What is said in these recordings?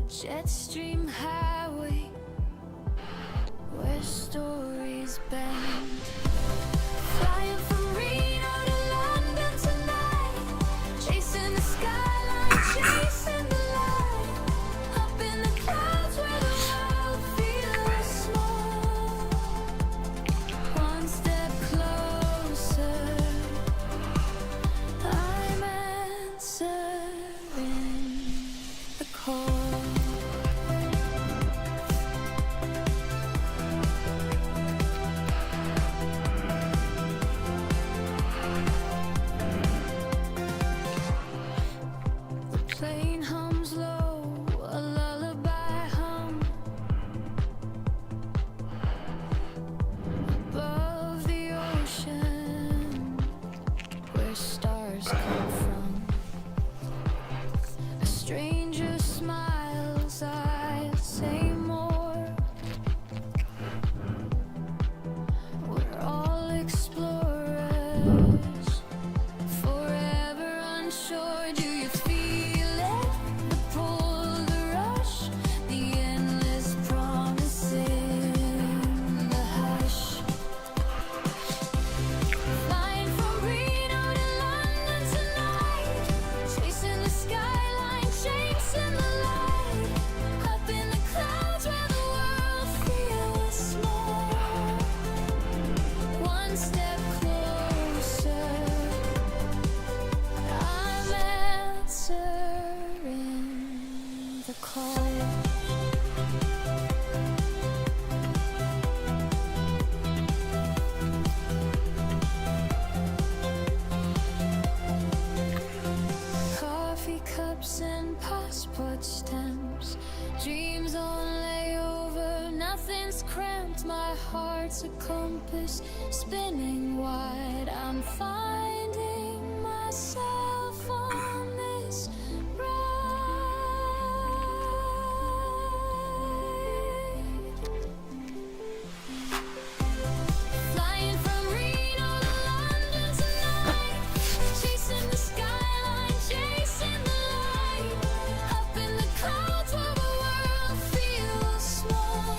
jet stream highway where stories bend. Flying from Reno to London tonight, chasing the skyline, chasing the light. Up in the clouds where the world feels small. One step closer, I'm answering the call. Plane hums low, a lullaby hum above the ocean where stars come from. A stranger smiles, I say more. We're all explorers, forever unsure. Do you feel it? The pull, the rush, the endless promise in the hush. Flying from Reno to London tonight, chasing the skyline, chasing the light. Up in the clouds where the world feels small. One step closer, I'm answering the call. Coffee cups and passport stamps, dreams on layover, nothing's cramped. My heart's a compass spinning wide. I'm finding myself on this ride. Flying from Reno to London tonight, chasing the skyline, chasing the light. Up in the clouds where the world feels small.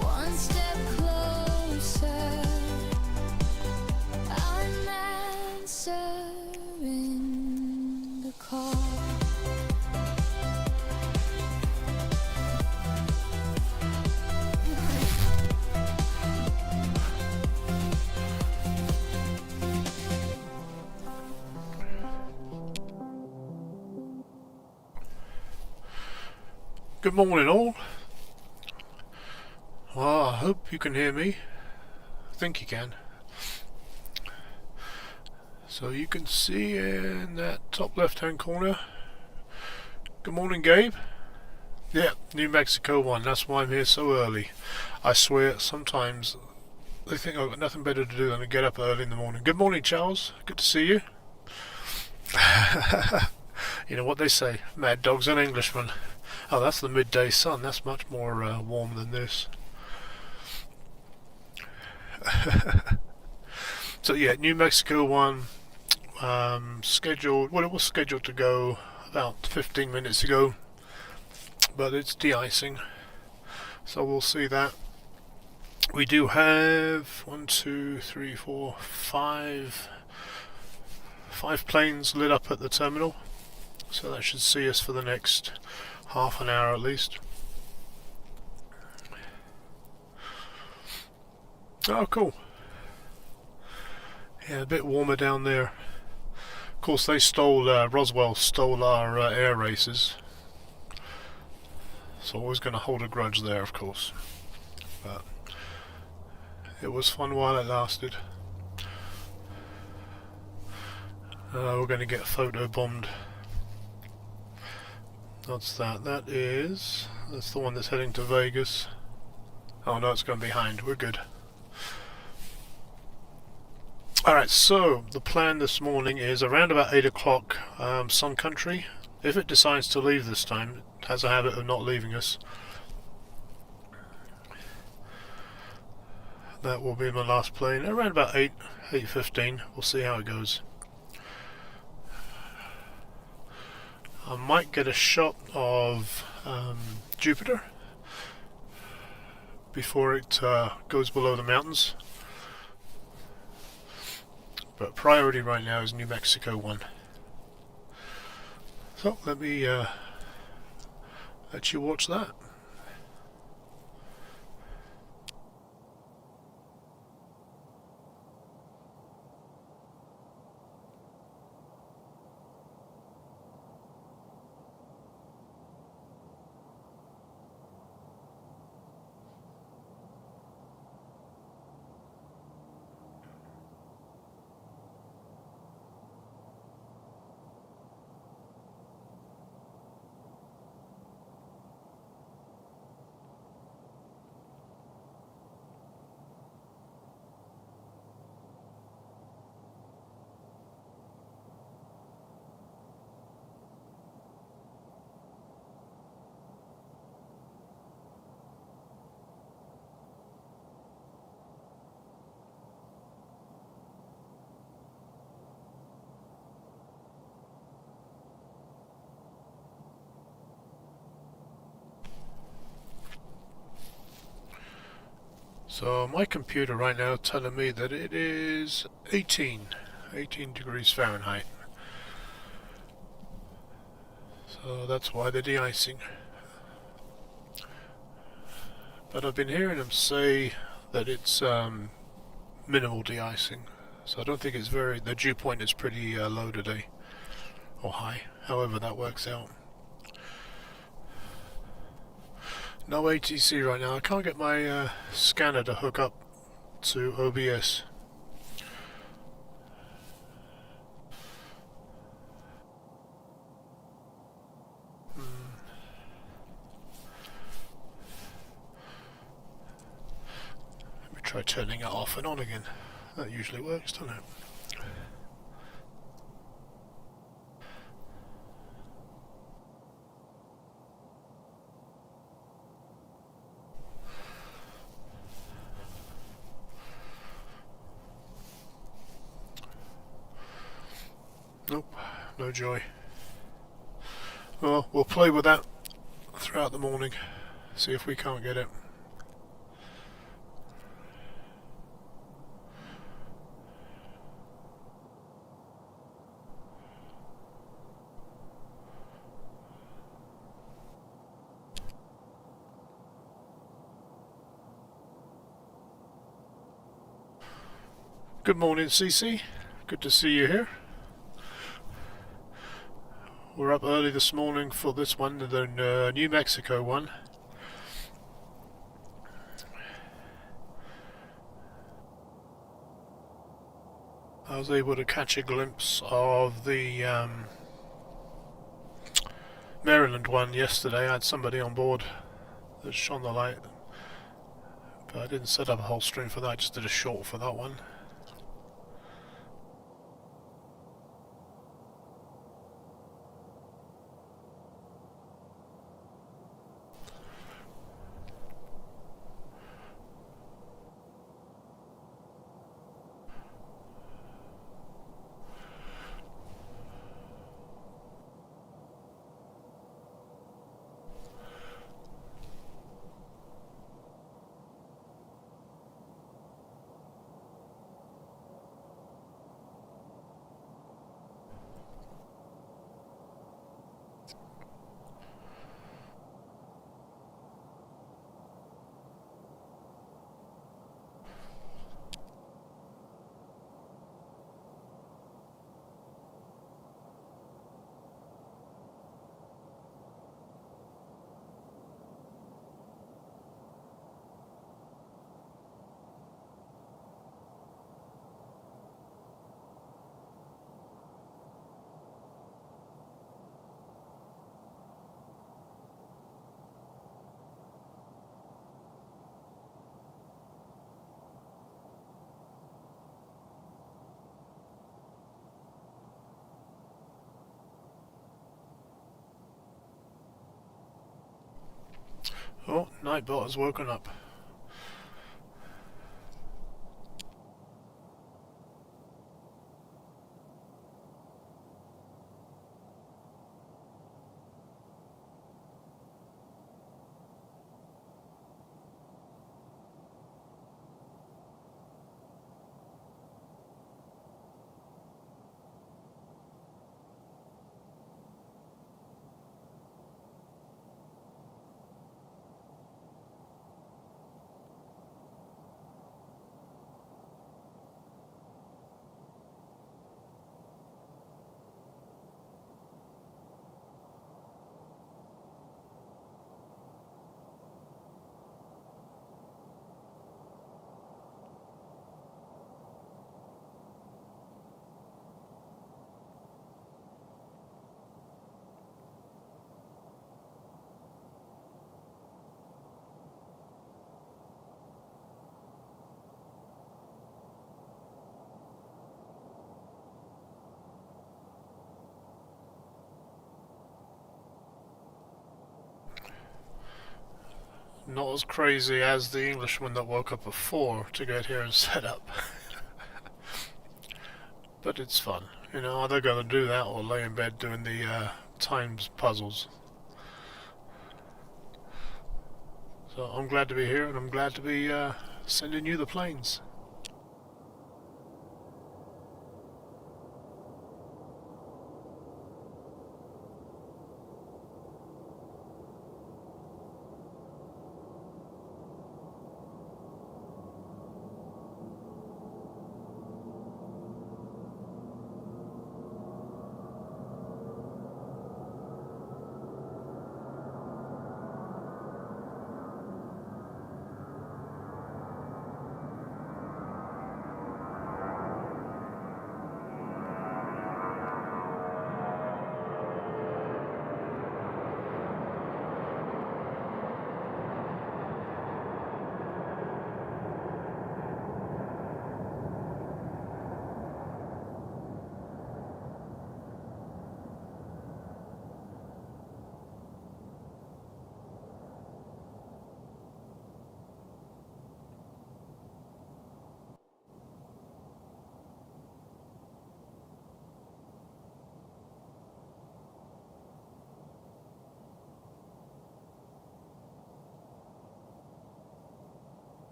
One step closer, I'm answering the call. Good morning all. Well, I hope you can hear me. I think you can. So you can see in that top left hand corner. Good morning, Gabe. Yeah, New Mexico one. That's why I'm here so early. I swear, sometimes they think I've got nothing better to do than to get up early in the morning. Good morning, Charles. Good to see you. You know what they say, mad dog's an Englishman. Oh, that's the midday sun. That's much more warm than this. So yeah, New Mexico one scheduled. Well, it was scheduled to go about 15 minutes ago, but it's de-icing, so we'll see that. We do have 1, 2, 3, 4, 5 planes lit up at the terminal, so that should see us for the next half an hour at least. Oh, cool. Yeah, a bit warmer down there. Of course, they stole, Roswell stole our air races, so always going to hold a grudge there, of course. But it was fun while it lasted. We're going to get photo bombed. What's that? That's the one that's heading to Vegas. Oh no, it's going behind. We're good. Alright, so the plan this morning is around about 8 o'clock Sun Country. If it decides to leave this time, it has a habit of not leaving us. That will be my last plane. Around about 8:15. We'll see how it goes. I might get a shot of Jupiter before it goes below the mountains. But priority right now is New Mexico 1. So let me let you watch that. So my computer right now telling me that it is 18 degrees Fahrenheit. So that's why they're de-icing. But I've been hearing them say that it's minimal de-icing. So I don't think it's the dew point is pretty low today, or high, however that works out. No ATC right now. I can't get my scanner to hook up to OBS. Let me try turning it off and on again. That usually works, doesn't it? Nope, no joy. Well, we'll play with that throughout the morning, see if we can't get it. Good morning, CC. Good to see you here. We're up early this morning for this one, the New Mexico one. I was able to catch a glimpse of the Maryland one yesterday. I had somebody on board that shone the light, but I didn't set up a whole stream for that, I just did a short for that one. Oh, Nightbot has woken up. Not as crazy as the Englishman that woke up at 4 to get here and set up. But it's fun. You know, either going to do that or lay in bed doing the times puzzles. So I'm glad to be here, and I'm glad to be sending you the planes.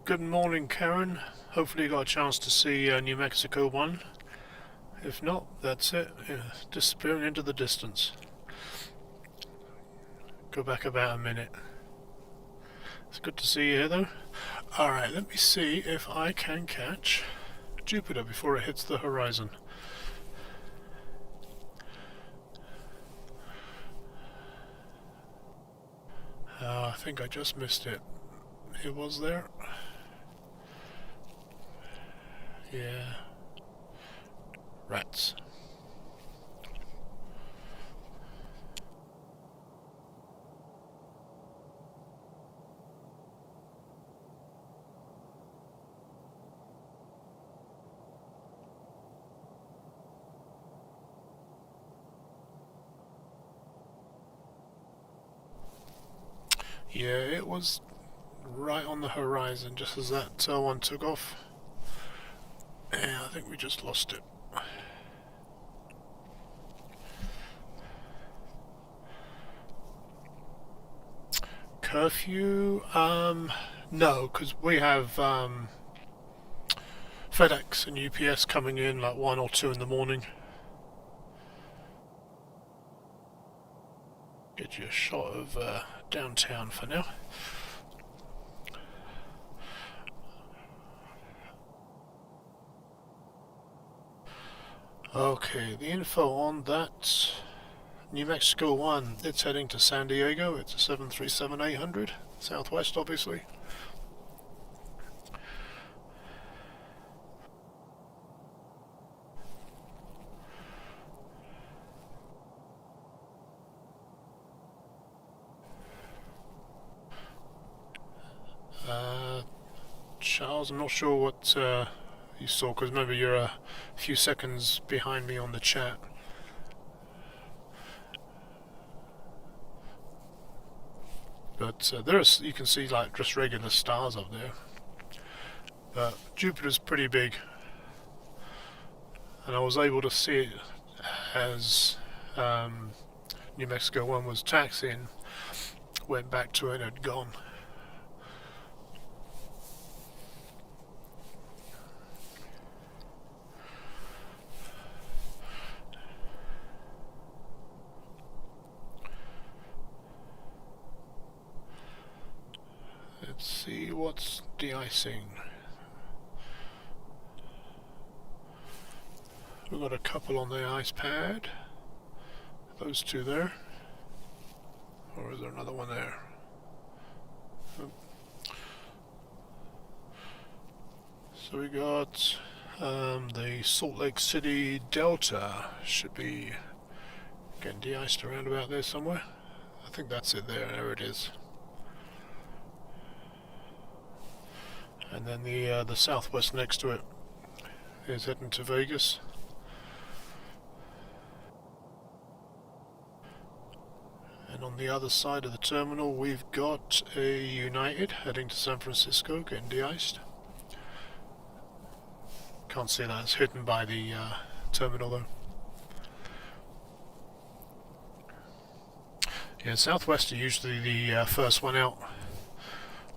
Good morning, Karen. Hopefully you got a chance to see New Mexico 1. If not, that's it. Disappearing into the distance. Go back about a minute. It's good to see you here, though. Alright, let me see if I can catch Jupiter before it hits the horizon. I think I just missed it. It was there. Yeah. Rats. Yeah, it was right on the horizon just as that one took off. Yeah, I think we just lost it. Curfew? No, because we have FedEx and UPS coming in like 1 or 2 in the morning. Get you a shot of downtown for now. Okay, the info on that New Mexico 1, it's heading to San Diego. It's a 737-800, Southwest obviously. Charles, I'm not sure what you saw, because remember you're a few seconds behind me on the chat. But there's, you can see like just regular stars up there. But Jupiter's pretty big, and I was able to see it as New Mexico 1 was taxiing, went back to it and had gone. Let's see what's de-icing. We've got a couple on the ice pad. Those 2 there. Or is there another one there? Oh. So we got the Salt Lake City Delta. Should be getting de-iced around about there somewhere. I think that's it there. There it is. and then the Southwest next to it is heading to Vegas. And on the other side of the terminal we've got a United heading to San Francisco, getting de-iced. Can't see that, it's hidden by the terminal though. Yeah, Southwest are usually the first one out.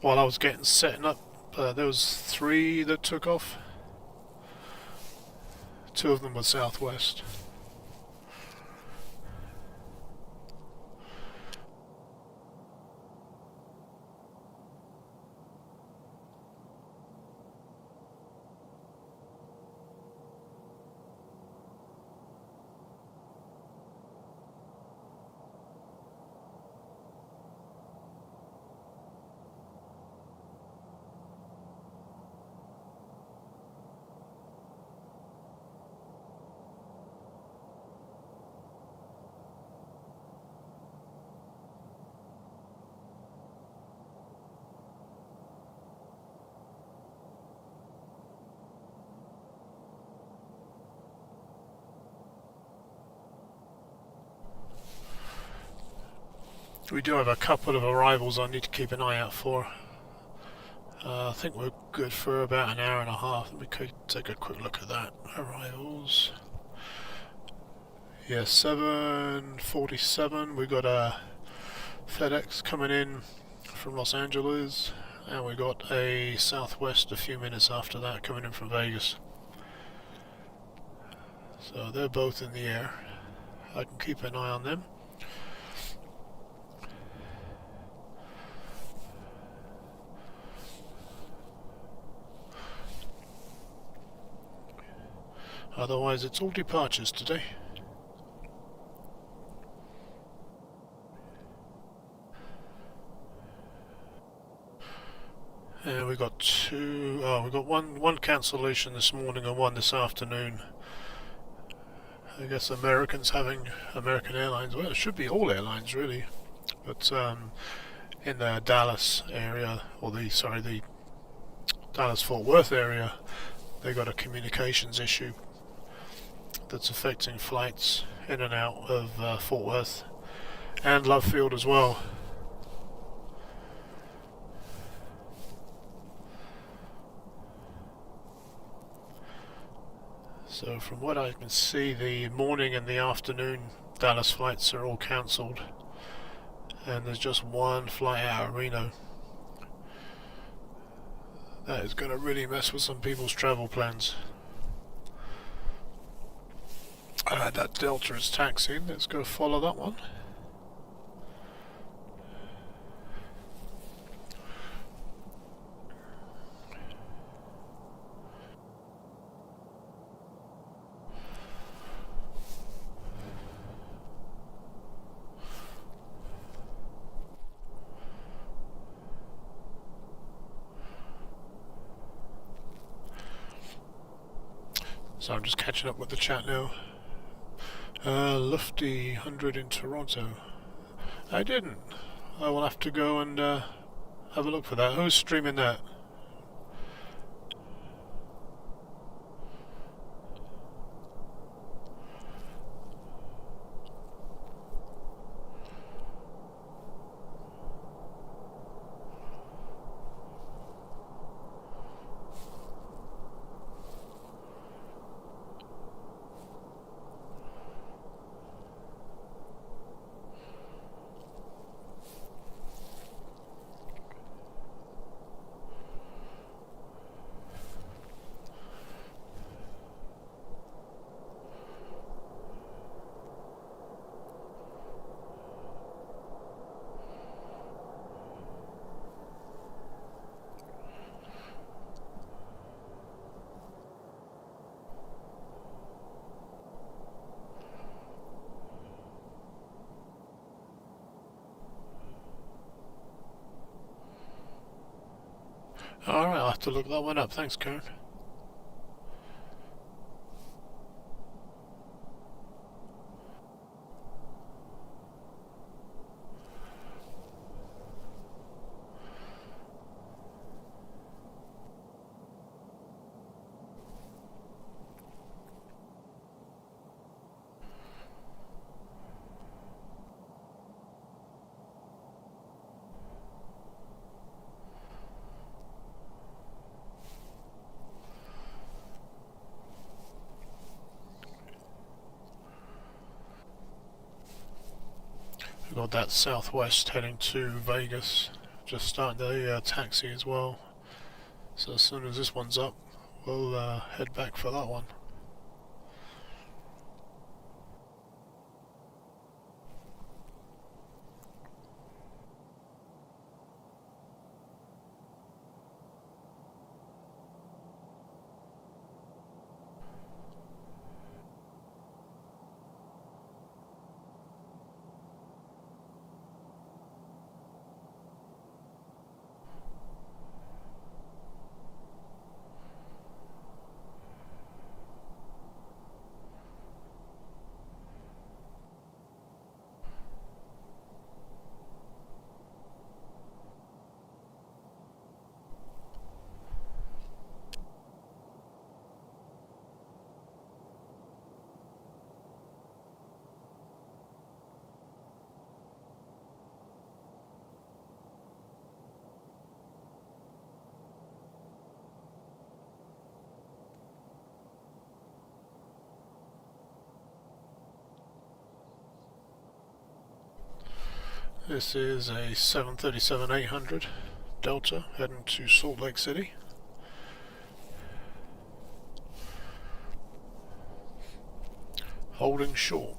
While I was setting up, there was 3 that took off. 2 of them were Southwest. We do have a couple of arrivals I need to keep an eye out for. I think we're good for about an hour and a half. We could take a quick look at that. Arrivals. Yeah, 7:47. We got a FedEx coming in from Los Angeles, and we got a Southwest a few minutes after that coming in from Vegas. So they're both in the air. I can keep an eye on them. Otherwise, it's all departures today. And we got we got one cancellation this morning and one this afternoon. I guess American Airlines. Well, it should be all airlines really, but in the Dallas area, or the Dallas-Fort Worth area, they got a communications issue that's affecting flights in and out of Fort Worth and Love Field as well. So from what I can see, the morning and the afternoon Dallas flights are all cancelled, and there's just one flight out of Reno. That is going to really mess with some people's travel plans. That Delta is taxiing. Let's go follow that one. So I'm just catching up with the chat now. Lufty 100 in Toronto. I didn't. I will have to go and have a look for that. Who's streaming that? Alright, I'll have to look that one up. Thanks, Karen. got that southwest heading to Vegas. Just started the taxi as well. So as soon as this one's up, we'll head back for that one. This is a 737-800 Delta heading to Salt Lake City. Holding short.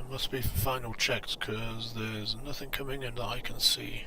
Must be for final checks because there's nothing coming in that I can see.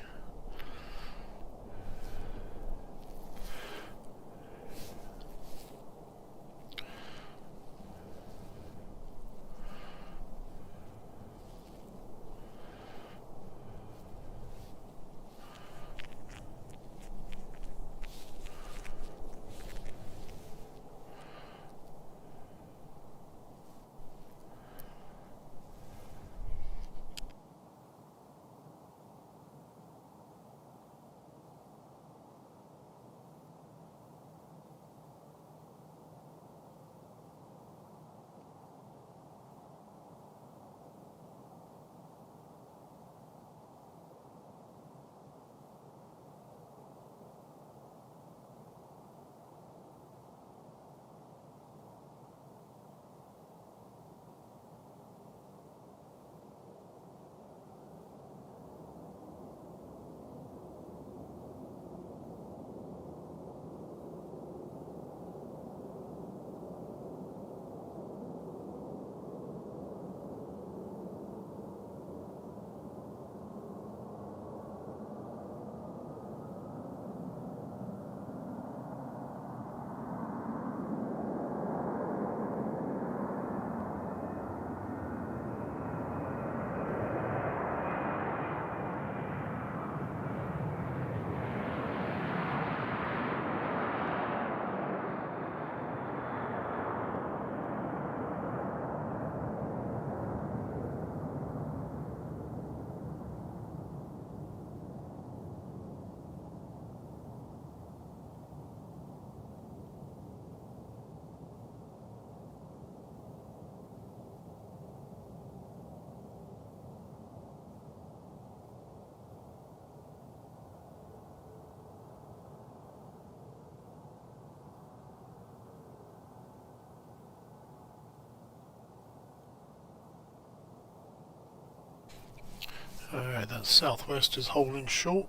Alright, that southwest is holding short.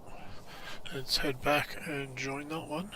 Let's head back and join that one.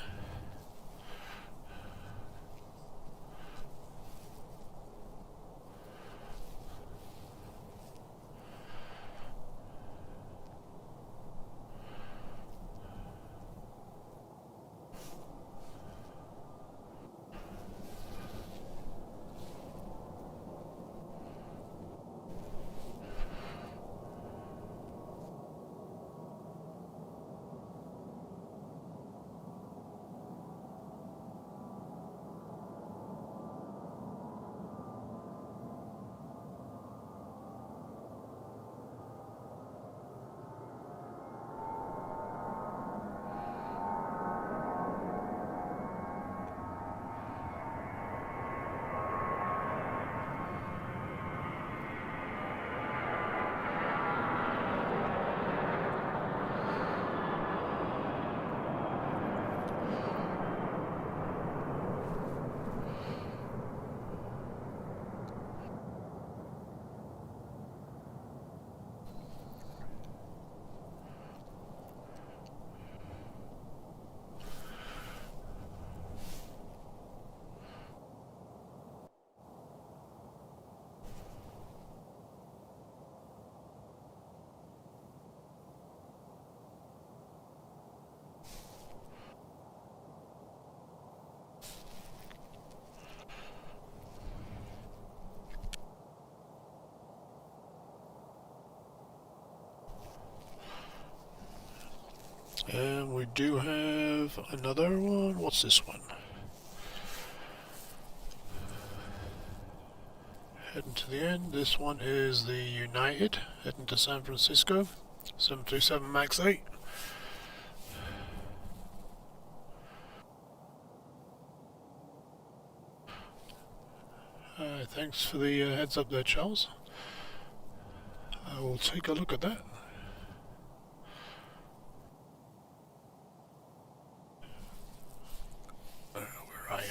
we do have another one. What's this one? Heading to the end. This one is the United, heading to San Francisco. 737 MAX 8. Thanks for the heads up there, Charles. I will take a look at that. Where are you?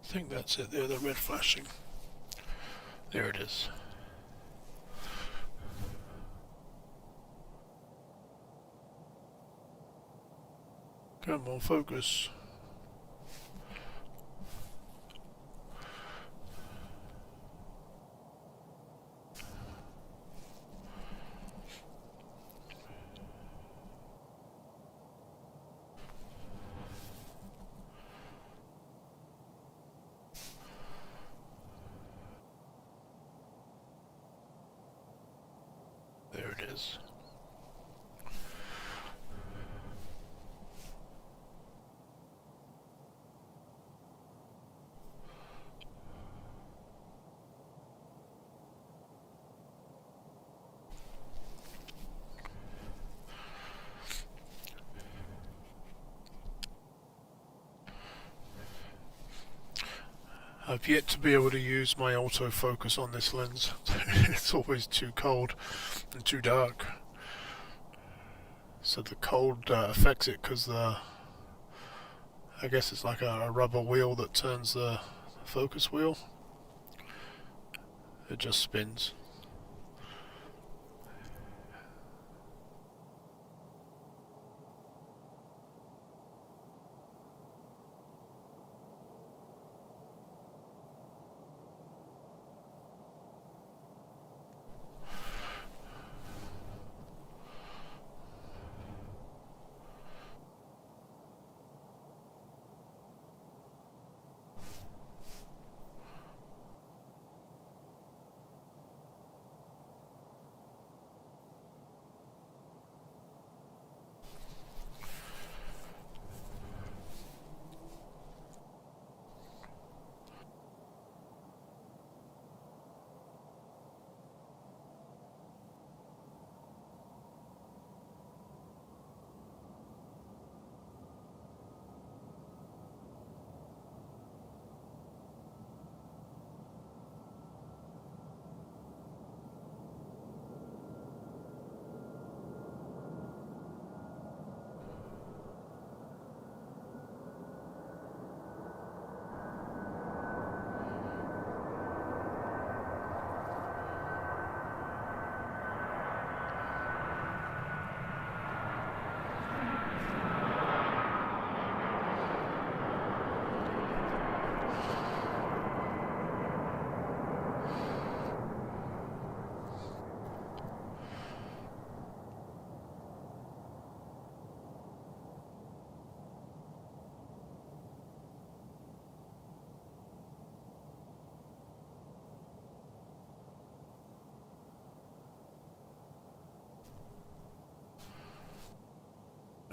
I think that's it there, the red flashing. There it is. Come on, focus. There it is. I've yet to be able to use my autofocus on this lens. It's always too cold and too dark. So the cold affects it because I guess it's like a rubber wheel that turns the focus wheel. It just spins.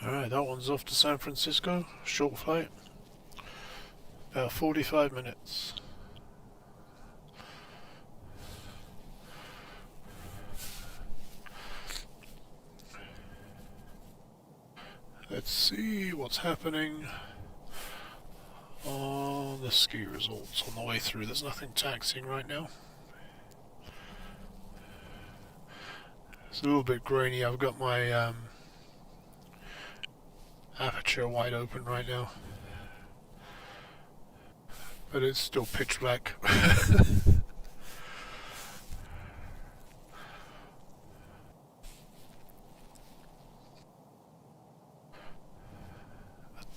Alright, that one's off to San Francisco. Short flight. About 45 minutes. Let's see what's happening on the ski results on the way through. There's nothing taxiing right now. It's a little bit grainy. I've got my aperture wide open right now, but it's still pitch black. But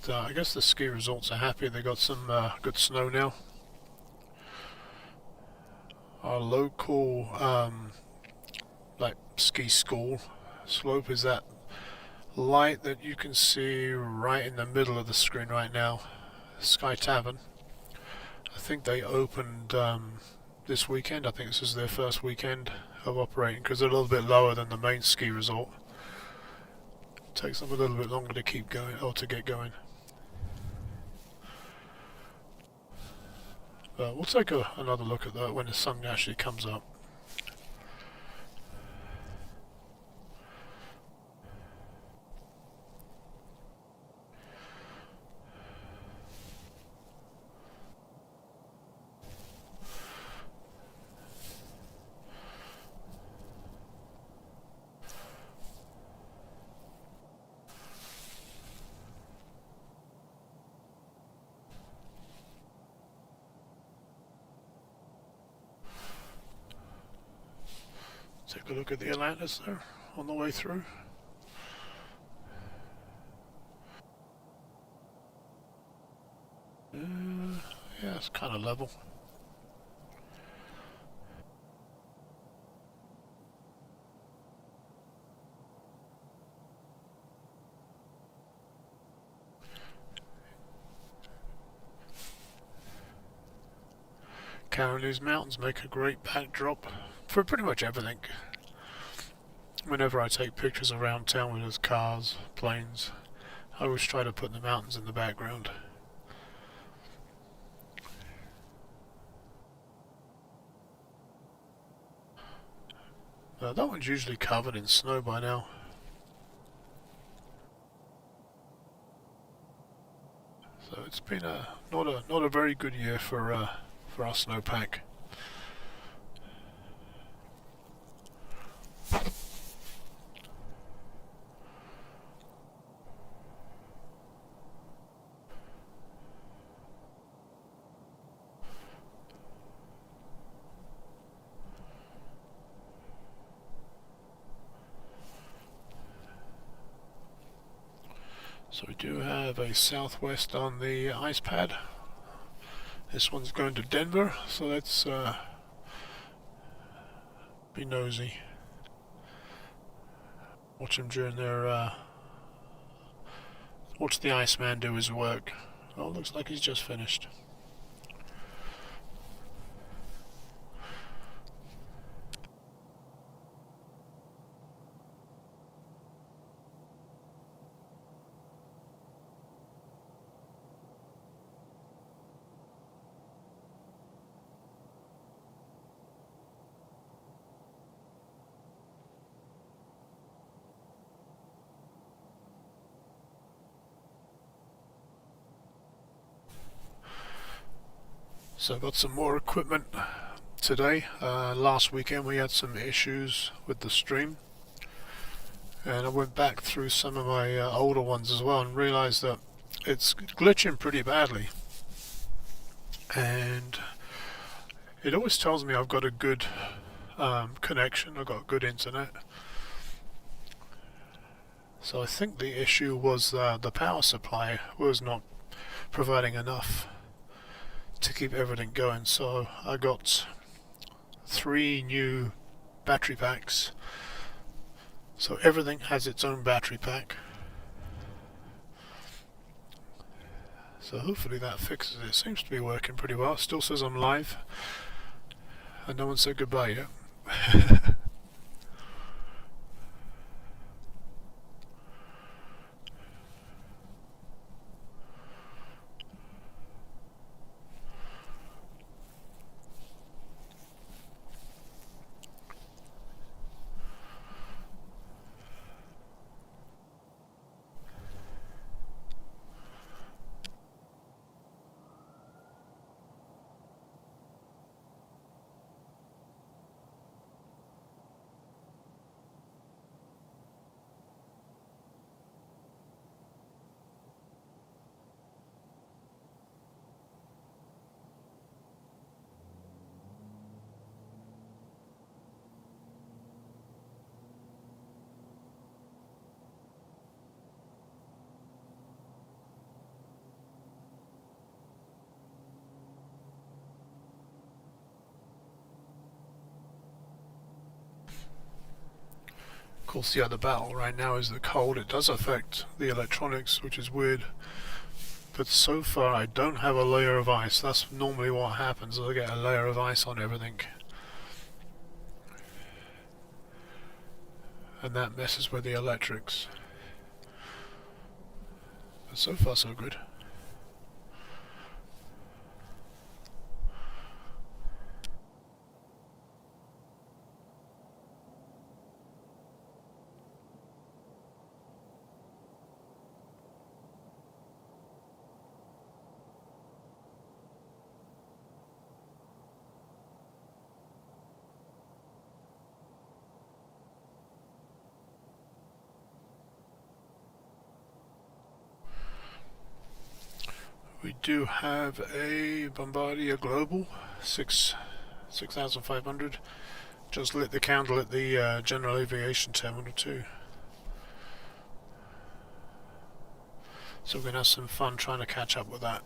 I guess the ski resorts are happy. They got some good snow now. Our local like ski school slope is that light that you can see right in the middle of the screen right now. Sky Tavern. I think they opened this weekend. I think this is their first weekend of operating because they're a little bit lower than the main ski resort. It takes them a little bit longer to keep going or to get going. We'll take another look at that when the sun actually comes up. Take a look at the Atlantis there on the way through. Yeah, it's kind of level. Carolina's mountains make a great backdrop for pretty much everything. Whenever I take pictures around town with those cars, planes, I always try to put the mountains in the background. That one's usually covered in snow by now. So it's been not a very good year for our snowpack. So we do have a southwest on the ice pad. This one's going to Denver, so let's be nosy. Watch them during their watch the Iceman do his work. Oh, looks like he's just finished. So I've got some more equipment today. Last weekend we had some issues with the stream, and I went back through some of my older ones as well and realized that it's glitching pretty badly, and it always tells me I've got a good connection, I've got good internet. So I think the issue was the power supply was not providing enough to keep everything going. So I got 3 new battery packs, so everything has its own battery pack. So hopefully that fixes it. Seems to be working pretty well. It still says I'm live and no one said goodbye yet. Of course, the other battle right now is the cold. It does affect the electronics, which is weird. But so far I don't have a layer of ice. That's normally what happens. I get a layer of ice on everything. And that messes with the electrics. But so far so good. We do have a Bombardier Global 6500. Just lit the candle at the General Aviation Terminal too. So we're going to have some fun trying to catch up with that.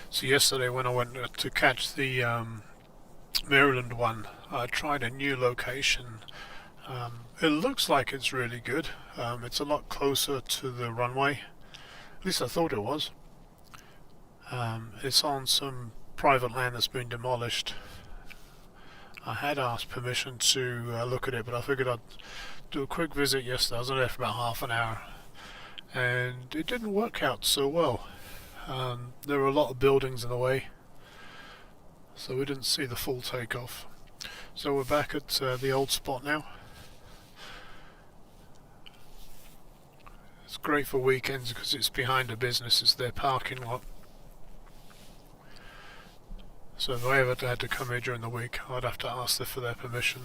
So yesterday when I went to catch the Maryland one, I tried a new location. It looks like it's really good. It's a lot closer to the runway. At least I thought it was. It's on some private land that's been demolished. I had asked permission to look at it, but I figured I'd do a quick visit yesterday. I was there for about half an hour, and it didn't work out so well. There were a lot of buildings in the way, so we didn't see the full takeoff. So we're back at the old spot now. It's great for weekends because it's behind a business, it's their parking lot. So if I ever had to come here during the week, I'd have to ask them for their permission.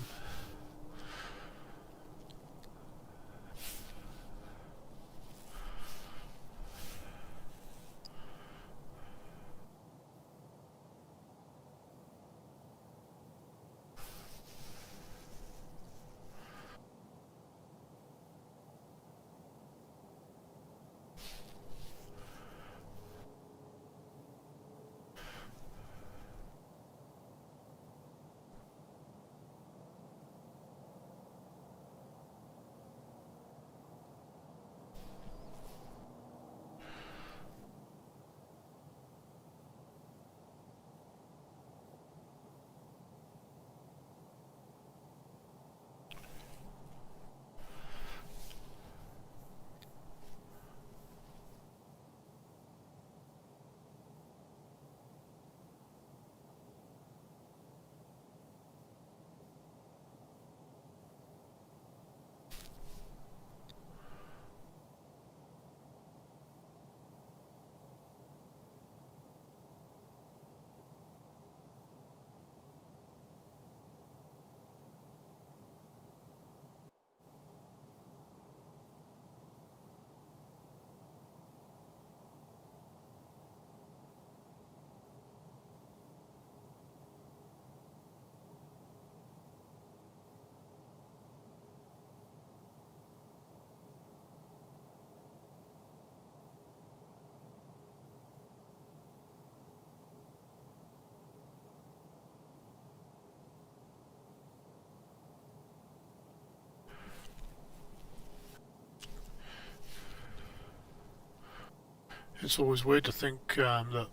It's always weird to think that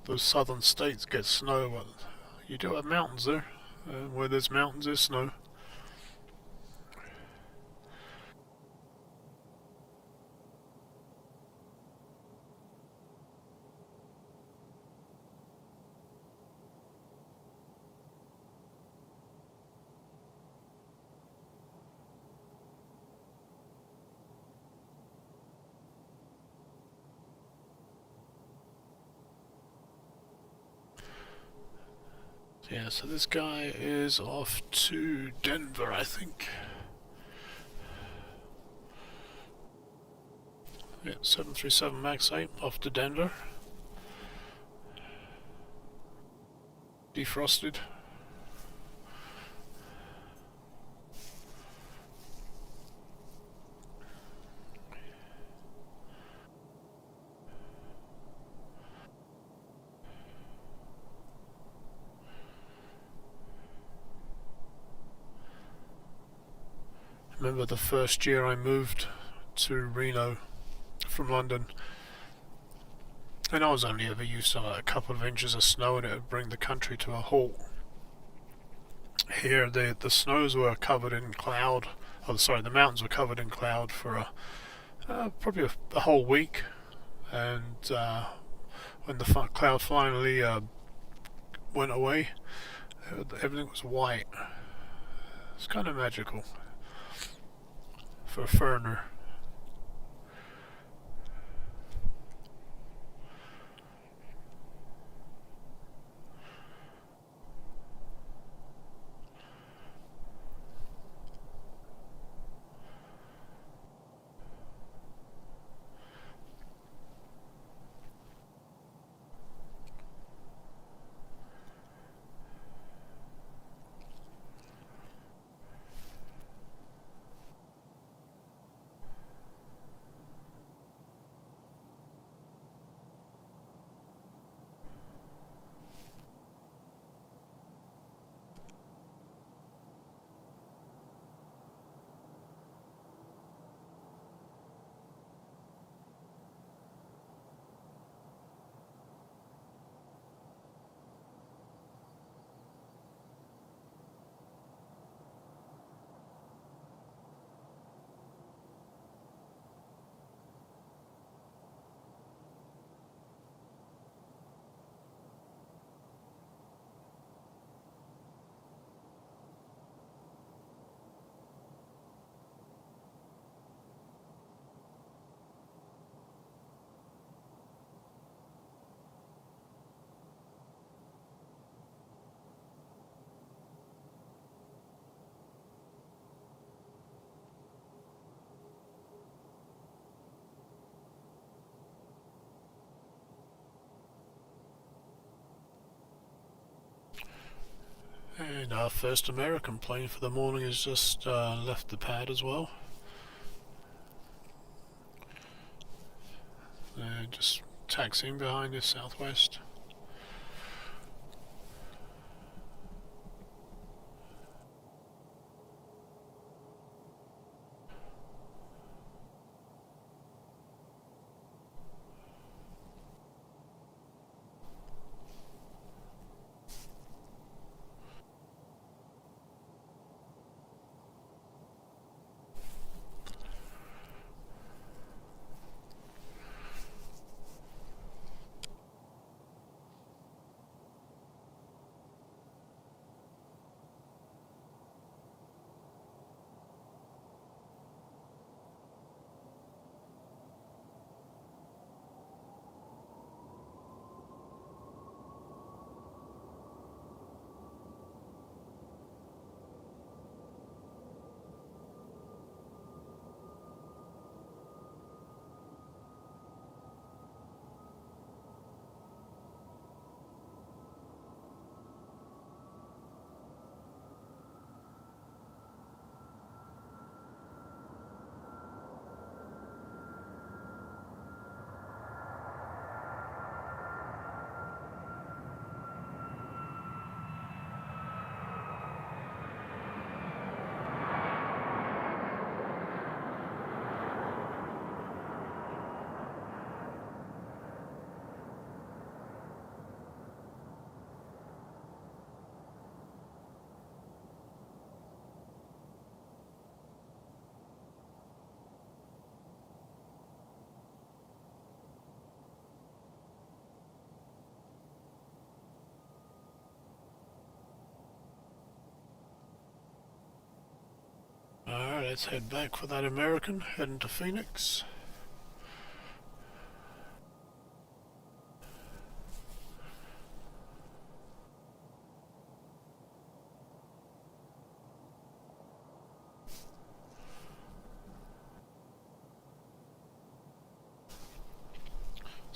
those southern states get snow, but you do have mountains there. Where there's mountains, there's snow. Yeah, so this guy is off to Denver, I think. Yeah, 737 MAX 8 off to Denver. Defrosted. Remember the first year I moved to Reno from London, and I was only ever used to like a couple of inches of snow and it would bring the country to a halt. Here the snows were covered in cloud, oh sorry, the mountains were covered in cloud for probably a whole week, and when the cloud finally went away, everything was white. It's kind of magical for a foreigner. And our first American plane for the morning has just left the pad as well. Just taxiing behind this Southwest. Alright, let's head back for that American, heading to Phoenix.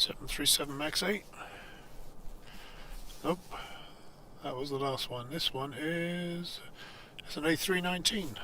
737 MAX 8. Nope, that was the last one. This one is... it's an A319.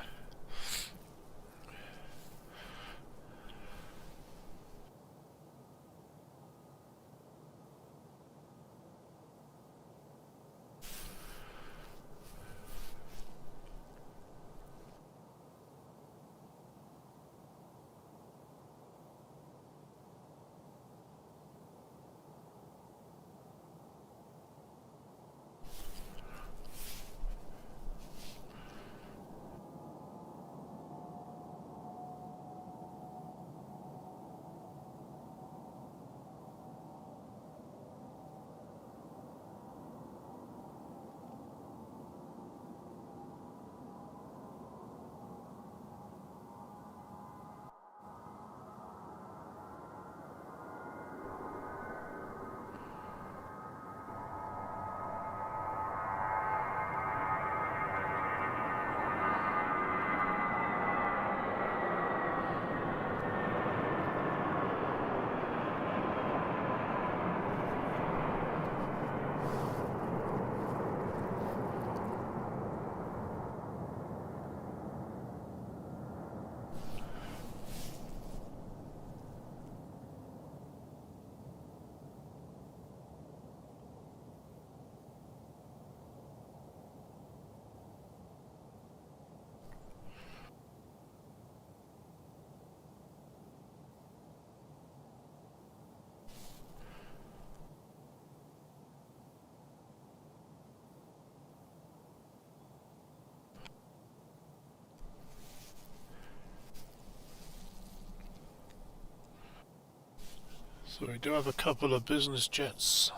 So we do have a couple of business jets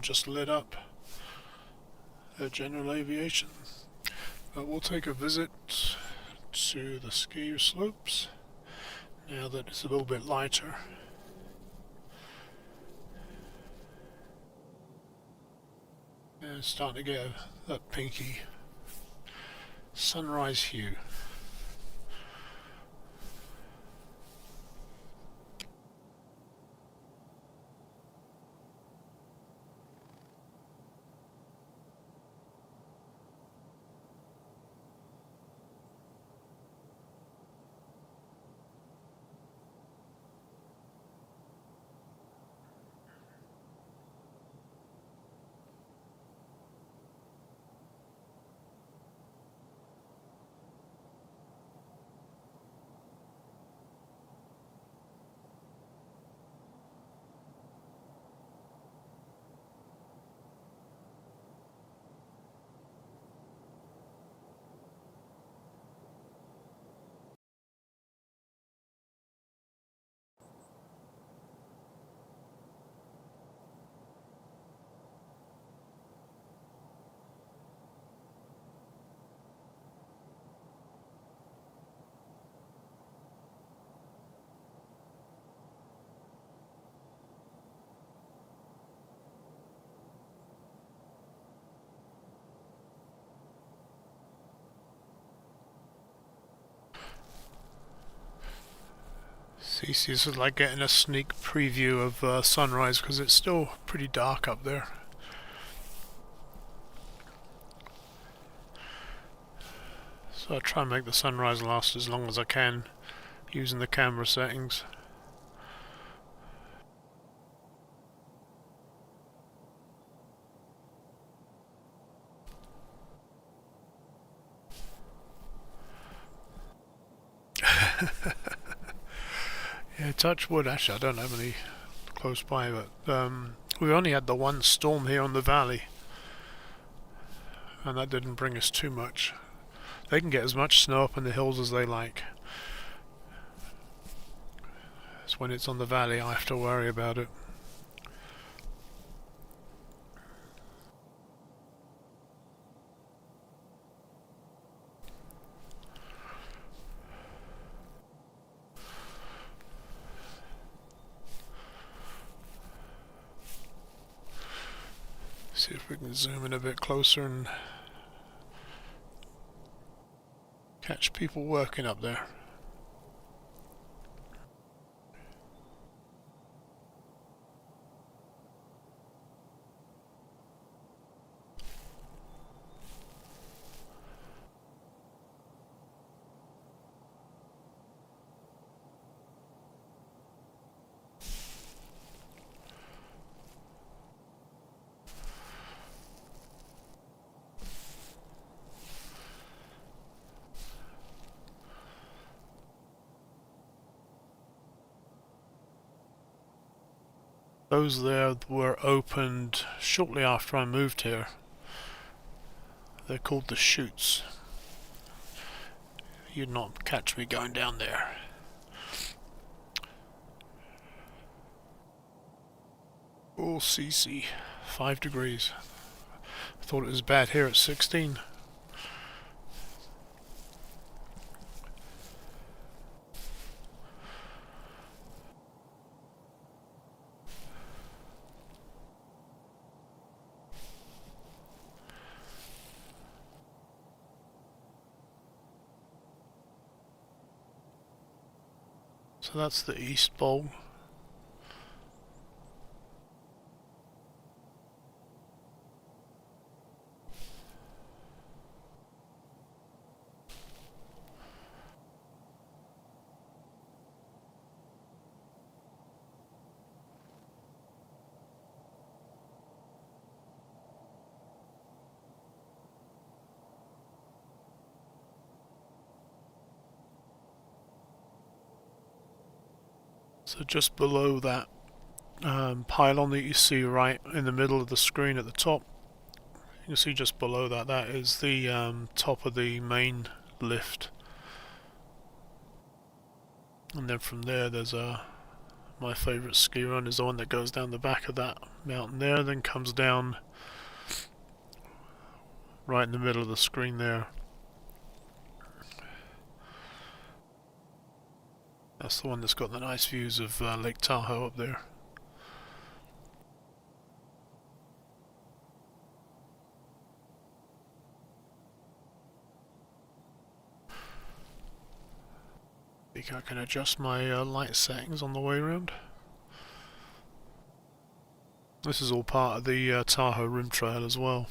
just lit up at General Aviation. But we'll take a visit to the ski slopes now that it's a little bit lighter. And it's starting to get that pinky sunrise hue. See, this is like getting a sneak preview of sunrise because it's still pretty dark up there. So I'll try and make the sunrise last as long as I can using the camera settings. Yeah, touch wood. Actually, I don't have any close by, but we only had the one storm here on the valley, and that didn't bring us too much. They can get as much snow up in the hills as they like. It's when it's on the valley I have to worry about it. See if we can zoom in a bit closer and catch people working up there. Those there were opened shortly after I moved here. They're called the chutes. You'd not catch me going down there. Oh, CC, 5 degrees. I thought it was bad here at 16. So that's the East Bowl. So just below that pylon that you see right in the middle of the screen at the top, you can see just below that, that is the top of the main lift. And then from there there's my favourite ski run is the one that goes down the back of that mountain there, then comes down right in the middle of the screen there. That's the one that's got the nice views of Lake Tahoe up there. I think I can adjust my light settings on the way around. This is all part of the Tahoe Rim Trail as well.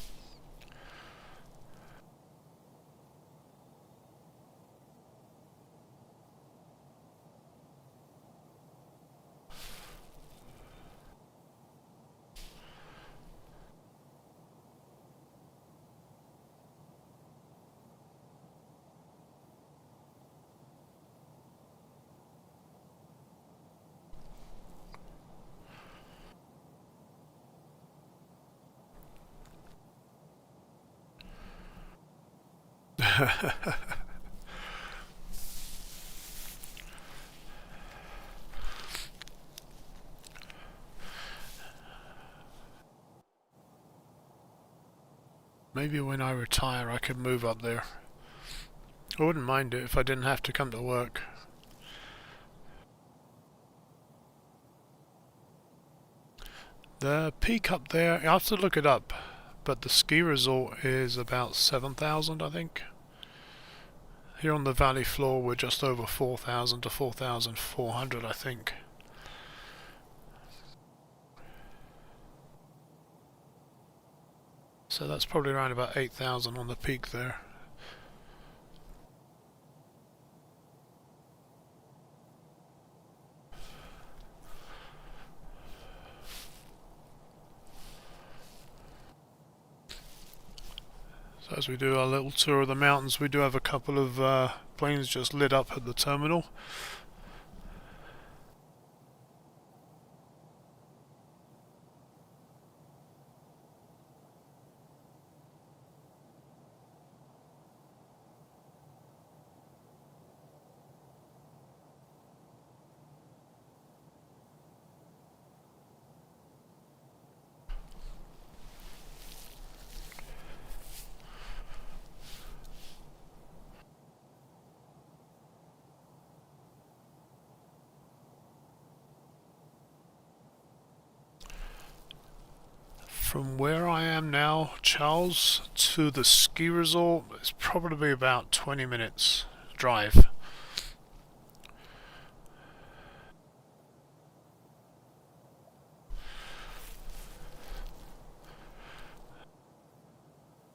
Maybe when I retire I could move up there. I wouldn't mind it if I didn't have to come to work. The peak up there, I have to look it up, but the ski resort is about 7,000 I think. Here on the valley floor we're just over 4,000 to 4,400 I think. So that's probably around about 8,000 on the peak there. So as we do our little tour of the mountains, we do have a couple of planes just lit up at the terminal. From where I am now, Charles, to the ski resort is probably about 20 minutes drive.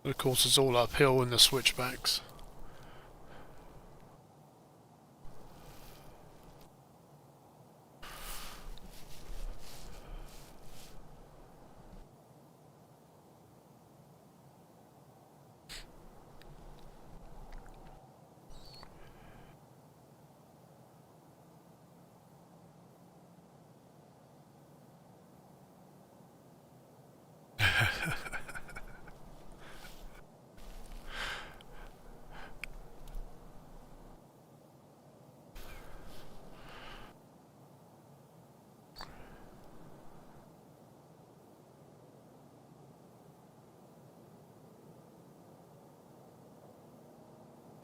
Of course it's all uphill in the switchbacks.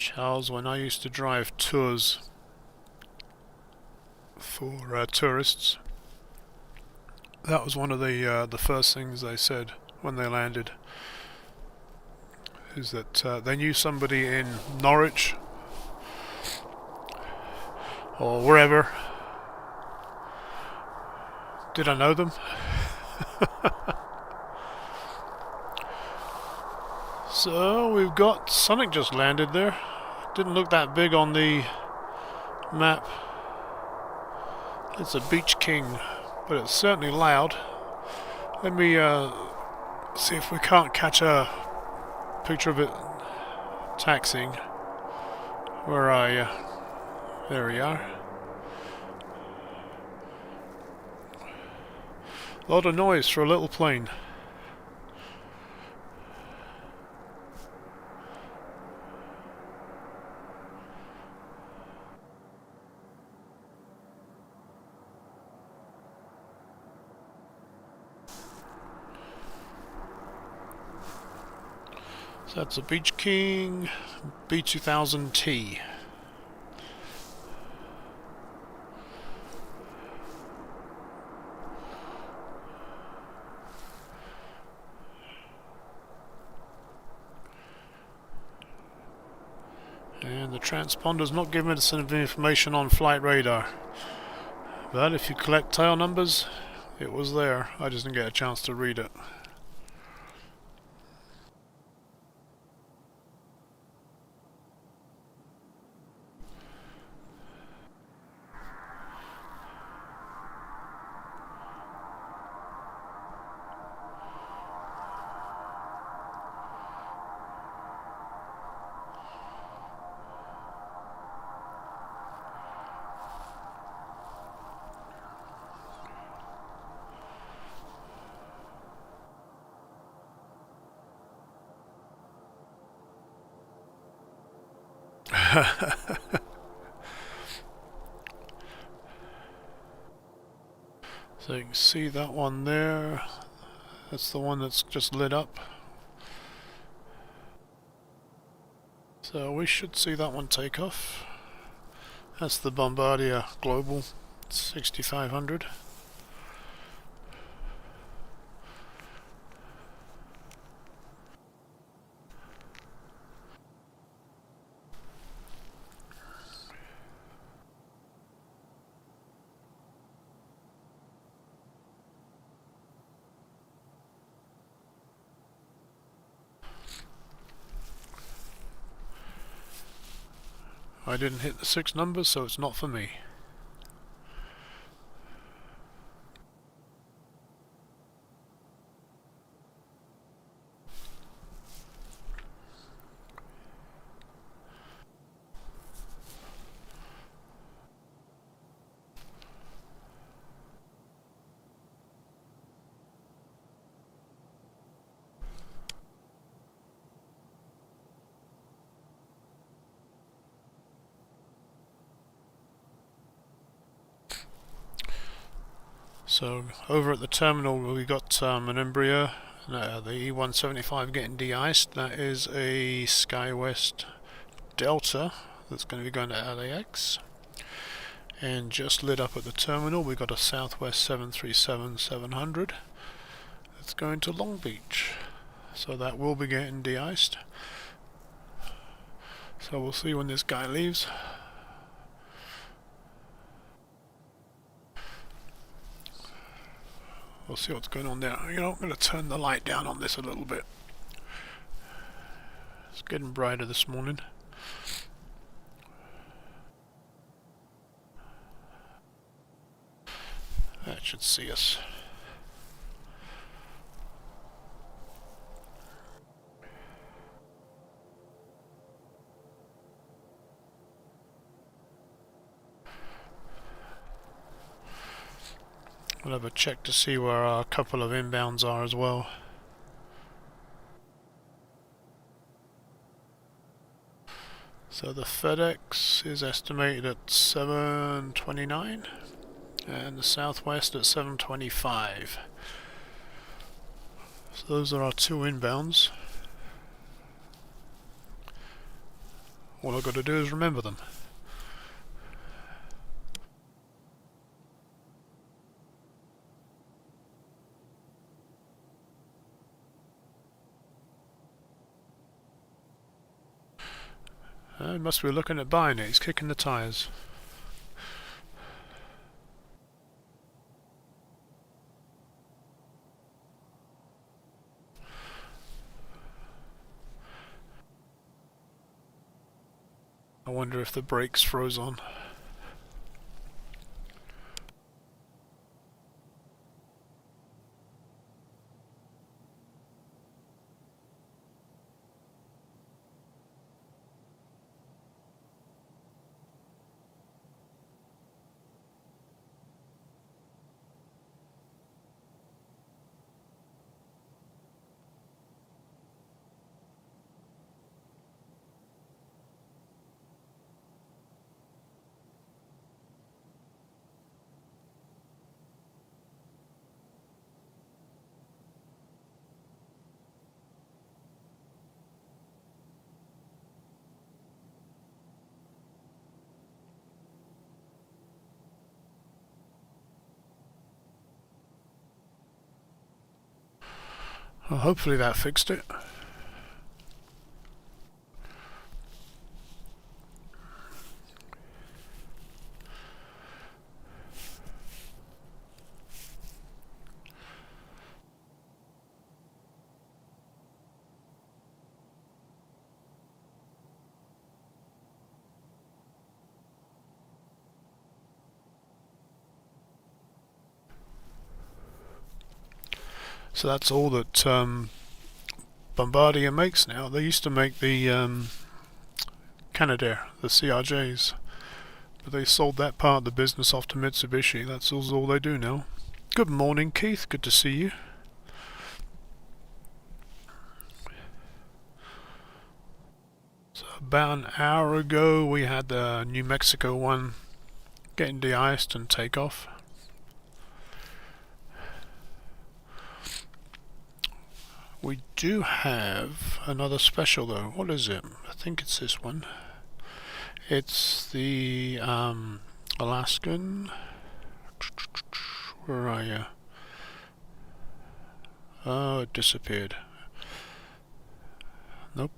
Charles, when I used to drive tours for tourists, that was one of the first things they said when they landed, is that they knew somebody in Norwich or wherever. Did I know them? So we've got something just landed there. Didn't look that big on the map. It's a Beach King, but it's certainly loud. Let me see if we can't catch a picture of it taxiing. Where are you? There we are. A lot of noise for a little plane. So that's a Beach King B2000T. And the transponder's not giving us any information on flight radar. But if you collect tail numbers, it was there. I just didn't get a chance to read it. So you can see that one there. That's the one that's just lit up. So we should see that one take off. That's the Bombardier Global 6500. I didn't hit the 6 numbers, so it's not for me. So over at the terminal we got an Embraer, the E175 getting de-iced. That is a SkyWest Delta that's going to be going to LAX. And just lit up at the terminal we got a Southwest 737-700 that's going to Long Beach. So that will be getting de-iced. So we'll see when this guy leaves. We'll see what's going on there. You know, I'm going to turn the light down on this a little bit. It's getting brighter this morning. That should see us. We'll have a check to see where our couple of inbounds are as well. So the FedEx is estimated at 729 and the Southwest at 725. So those are our two inbounds. All I've got to do is remember them. He must be looking at buying it. He's kicking the tyres. I wonder if the brakes froze on. Well, hopefully that fixed it. So that's all that Bombardier makes now. They used to make the Canadair, the CRJs, but they sold that part of the business off to Mitsubishi. That's all they do now. Good morning, Keith. Good to see you. So about an hour ago we had the New Mexico one getting de-iced and take off. We do have another special though. What is it? I think it's this one. It's the Alaskan. Where are you? Oh, it disappeared. Nope.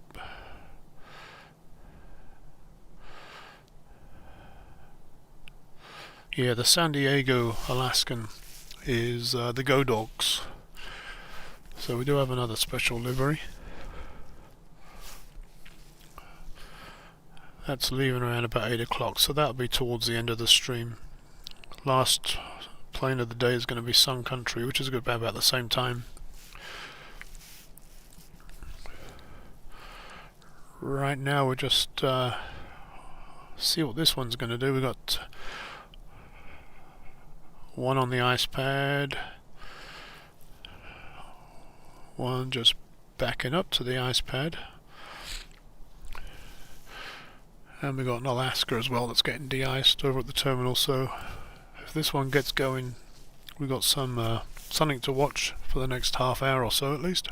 Yeah, the San Diego Alaskan is the Go Dogs. So we do have another special livery. That's leaving around about 8 o'clock, so that'll be towards the end of the stream. Last plane of the day is going to be Sun Country, which is going to be about the same time. Right now we're just see what this one's going to do. We've got one on the ice pad, one just backing up to the ice pad, and we've got an Alaska as well that's getting de-iced over at the terminal. So if this one gets going, we've got some something to watch for the next half hour or so at least.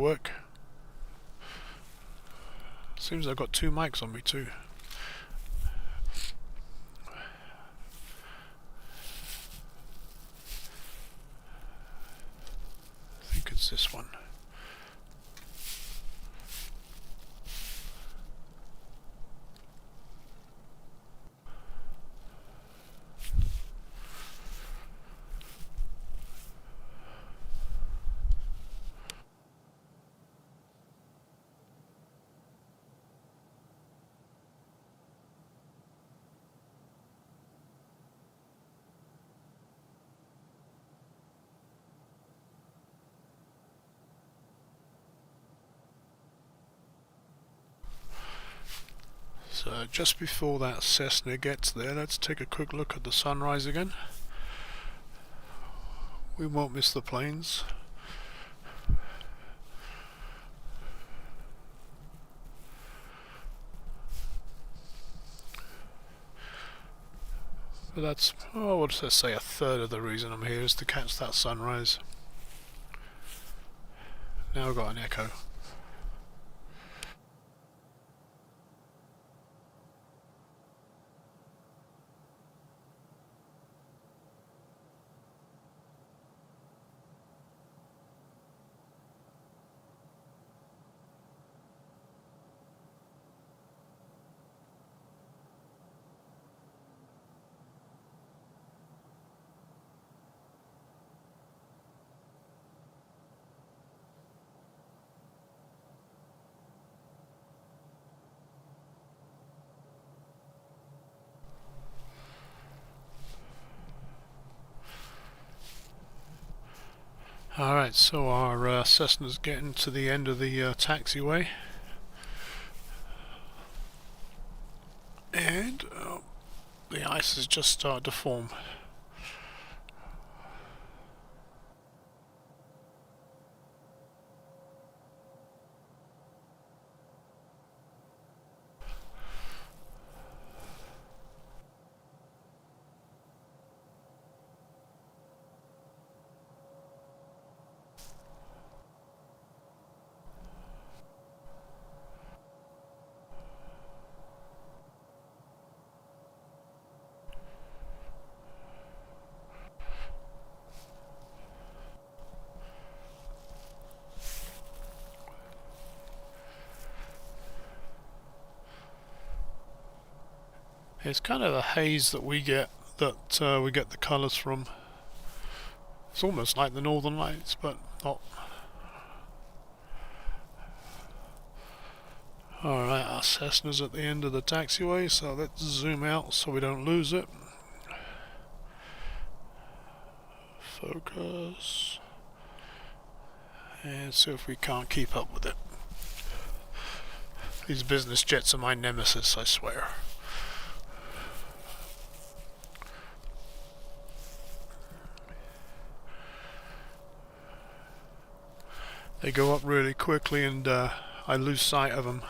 work. Seems I've got two mics on me too. I think it's this one. So just before that Cessna gets there, let's take a quick look at the sunrise again. We won't miss the planes. But that's, oh, what does I say, a third of the reason I'm here is to catch that sunrise. Now I've got an echo. Alright, so our Cessna's getting to the end of the taxiway. And the ice has just started to form. It's kind of a haze that we get the colours from. It's almost like the Northern Lights, but not. Alright, our Cessna's at the end of the taxiway, so let's zoom out so we don't lose it. Focus. And see if we can't keep up with it. These business jets are my nemesis, I swear. They go up really quickly and I lose sight of them.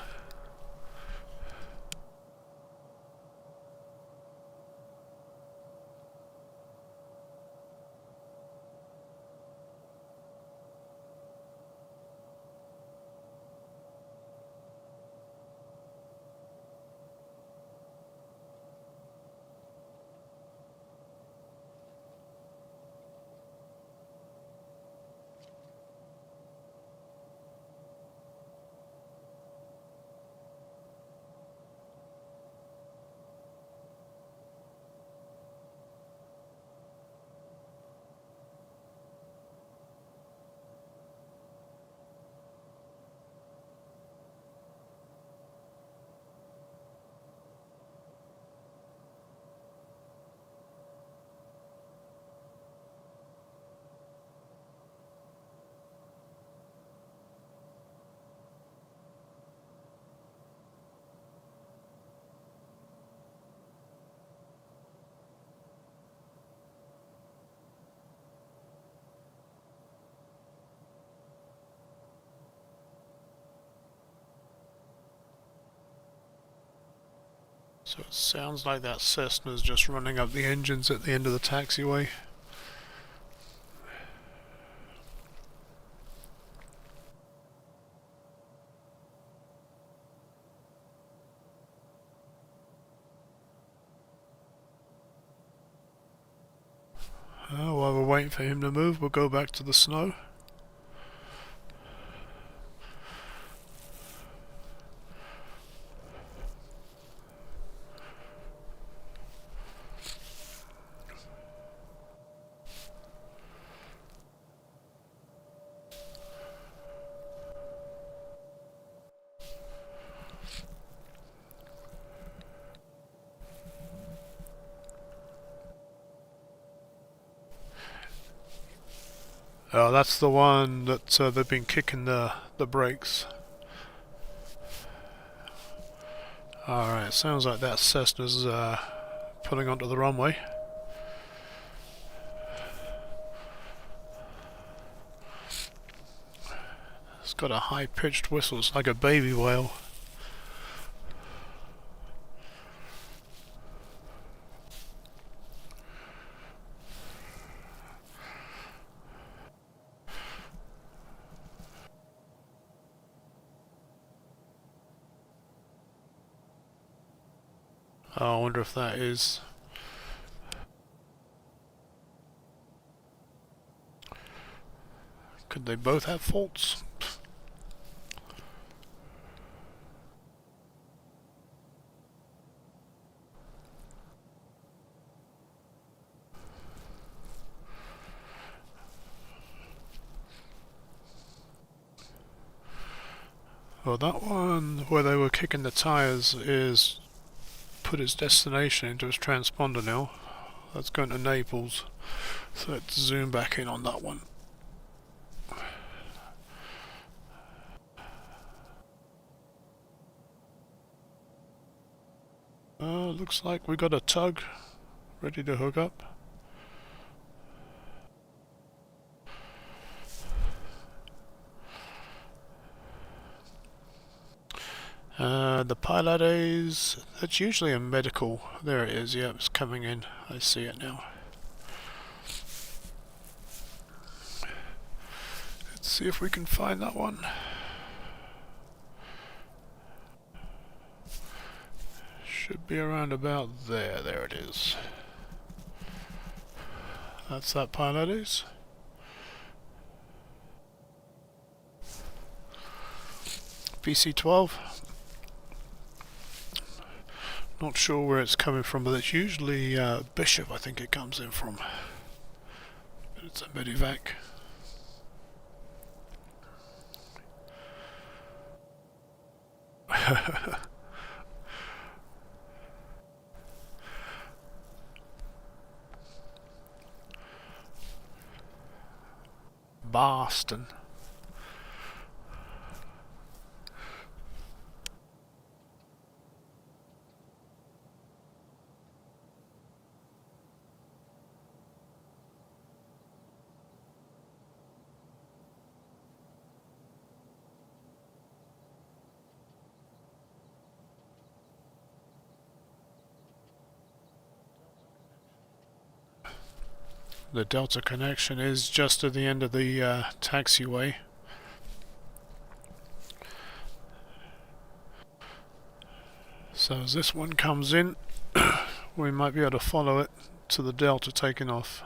So it sounds like that Cessna's just running up the engines at the end of the taxiway. waiting for him to move, we'll go back to the snow. Oh, that's the one that they've been kicking the brakes. Alright, sounds like that Cessna's pulling onto the runway. It's got a high-pitched whistle, it's like a baby whale. Oh, I wonder if that is... Could they both have faults? Well, that one where they were kicking the tyres is put its destination into its transponder now. That's going to Naples. So let's zoom back in on that one. Looks like we got a tug ready to hook up. The pilot is... That's usually a medical. There it is, yeah, it's coming in. I see it now. Let's see if we can find that one. Should be around about there. There it is. That's that pilot is. PC-12. Not sure where it's coming from, but it's usually Bishop, I think it comes in from. But it's a medevac. Boston. The Delta connection is just at the end of the taxiway. So as this one comes in, we might be able to follow it to the Delta taking off.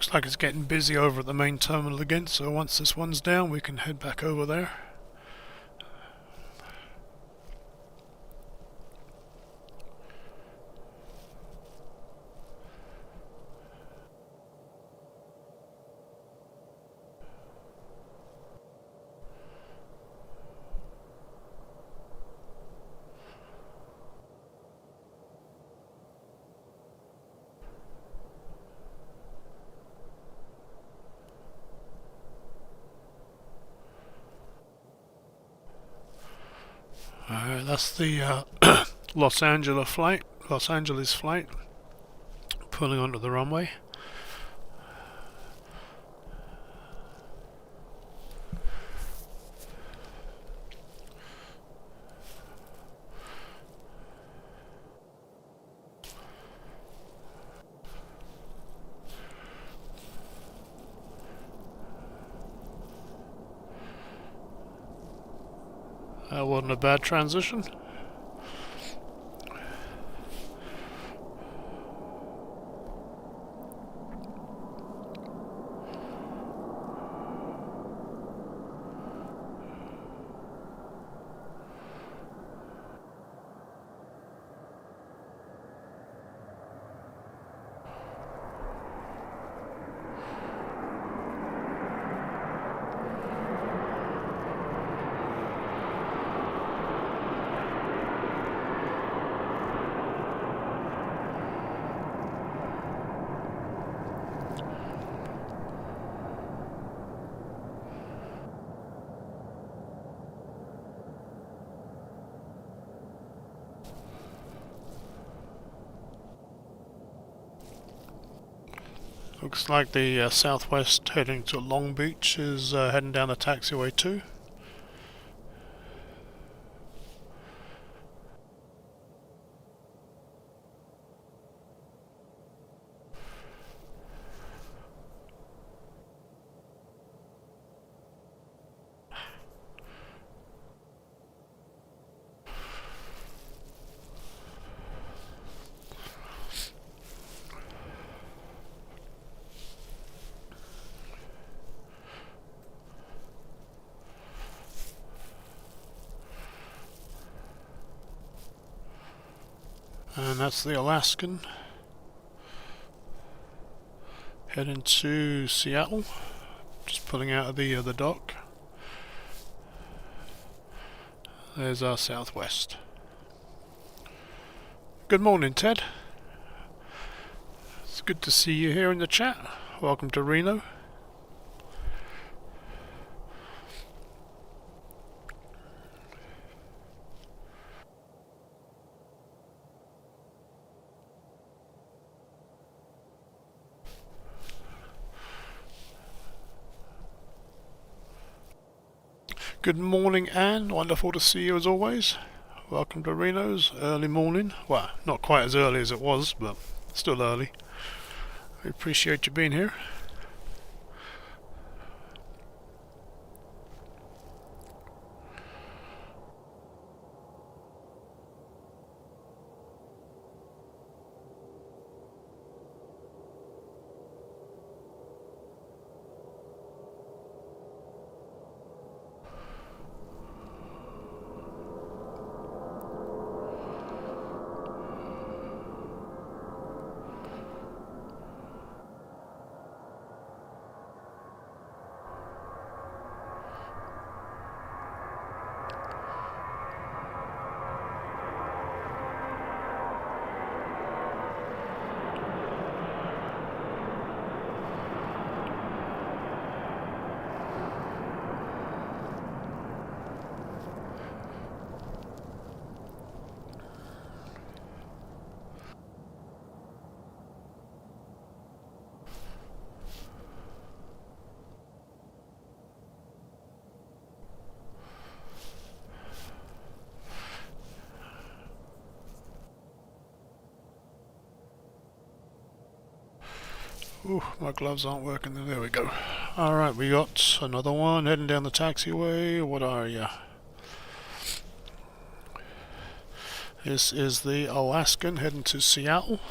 Looks like it's getting busy over at the main terminal again, so once this one's down we can head back over there. That's the Los Angeles flight, pulling onto the runway. That wasn't a bad transition. Looks like the Southwest heading to Long Beach is heading down the taxiway too. And that's the Alaskan heading to Seattle, just pulling out of the dock. There's our Southwest. Good morning, Ted. It's good to see you here in the chat. Welcome to Reno. Good morning, Anne. Wonderful to see you as always. Welcome to Reno's early morning. Well, not quite as early as it was, but still early. We appreciate you being here. Ooh, my gloves aren't working. There we go. Alright, we got another one heading down the taxiway. What are ya? This is the Alaskan heading to Seattle.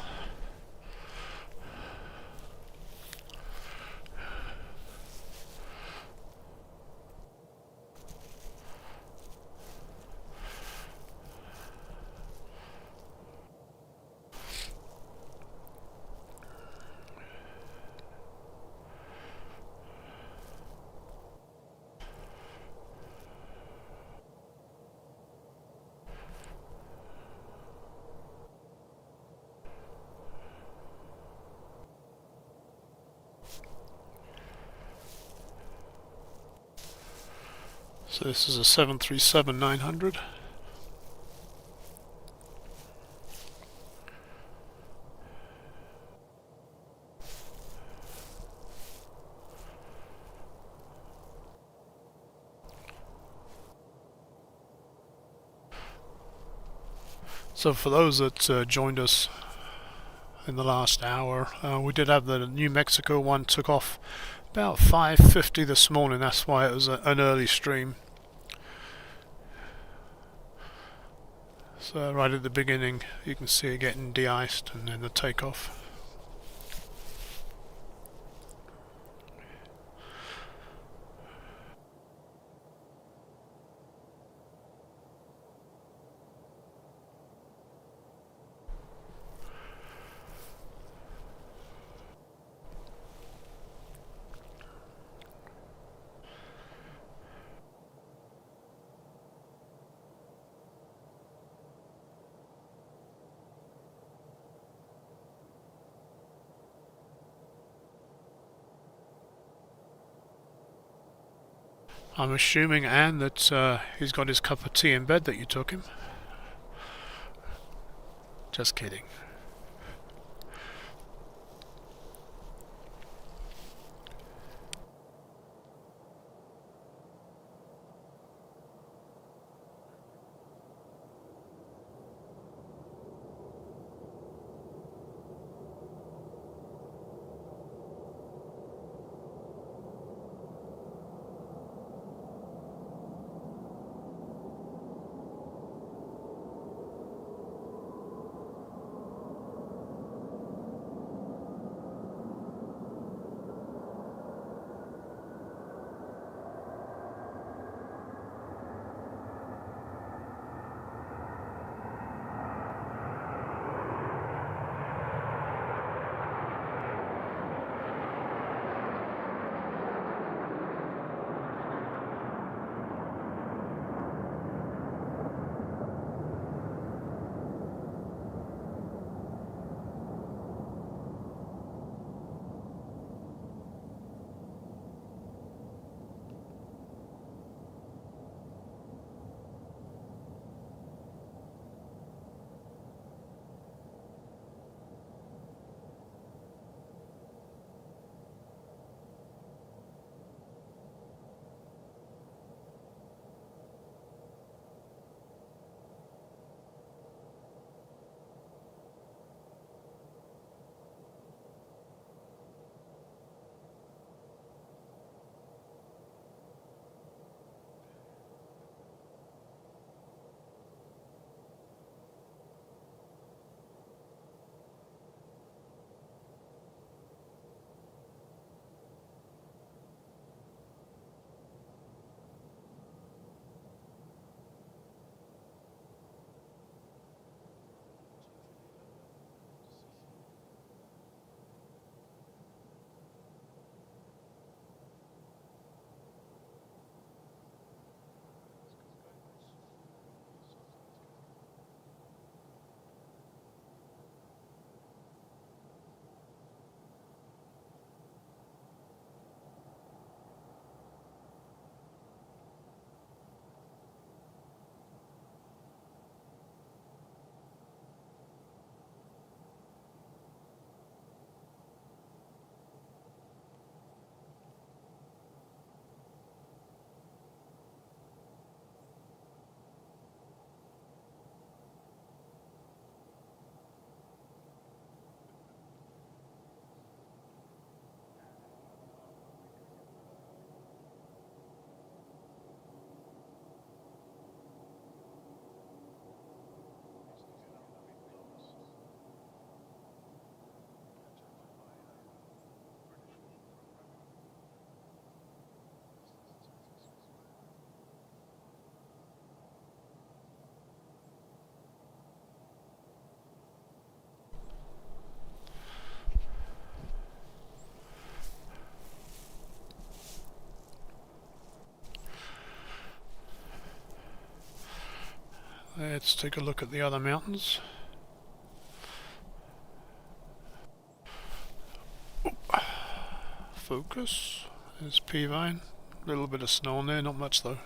So this is a 737-900. So for those that joined us in the last hour, we did have the New Mexico one took off about 5:50 this morning. That's why it was an early stream. So right at the beginning you can see it getting de-iced and then the takeoff. I'm assuming, Anne, that he's got his cup of tea in bed that you took him. Just kidding. Let's take a look at the other mountains. Focus. There's Peavine. A little bit of snow on there, not much though.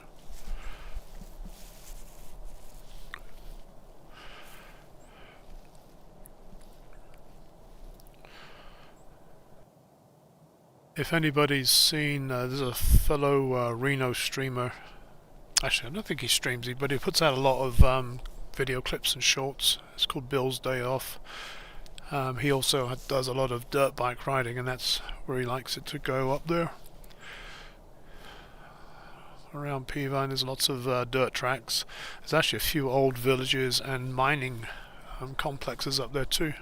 If anybody's seen, there's a fellow Reno streamer. Actually, I don't think he streams it, but he puts out a lot of video clips and shorts. It's called Bill's Day Off. He also does a lot of dirt bike riding, and that's where he likes it to go, up there. Around Peavine there's lots of dirt tracks. There's actually a few old villages and mining complexes up there too.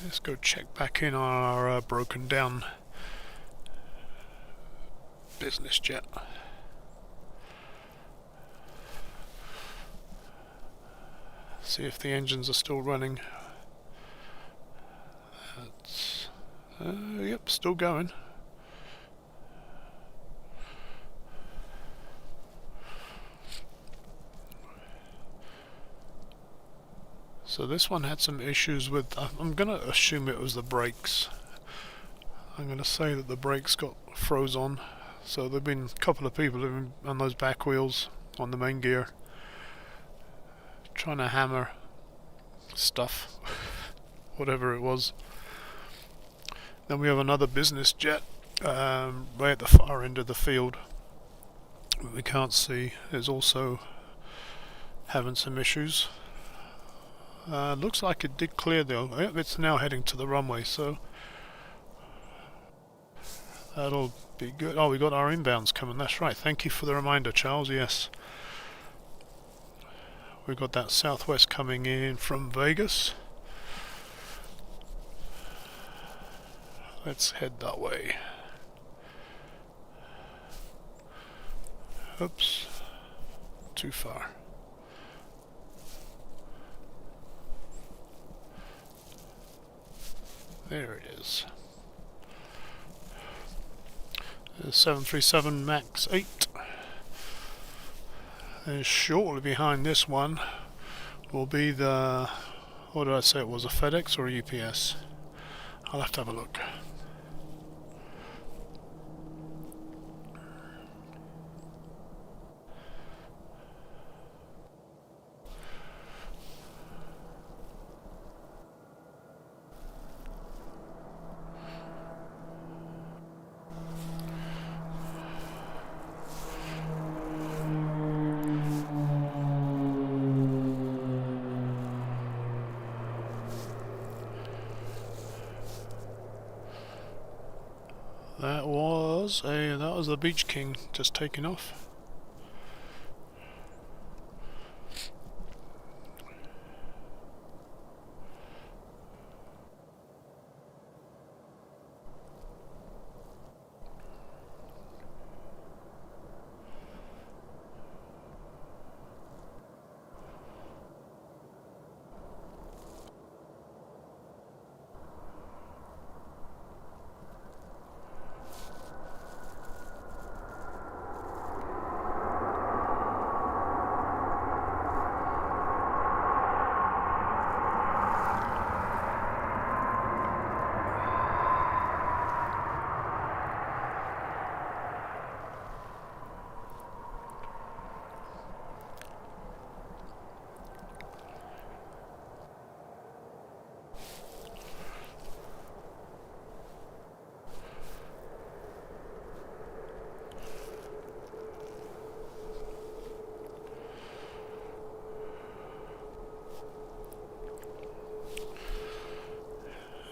Let's go check back in our broken down business jet. See if the engines are still running. That's, yep, still going. So this one had some issues with, I'm going to assume it was the brakes. I'm going to say that the brakes got froze on. So there have been a couple of people on those back wheels on the main gear trying to hammer stuff, whatever it was. Then we have another business jet way at the far end of the field that we can't see. Is also having some issues. Looks like it did clear though. It's now heading to the runway, so that'll be good. Oh, we got our inbounds coming. That's right. Thank you for the reminder, Charles. Yes. We've got that Southwest coming in from Vegas. Let's head that way. Oops. Too far. There it is. The 737 MAX 8. And shortly behind this one will be the, what did I say it was, a FedEx or a UPS? I'll have to have a look. That was the Beach King just taking off.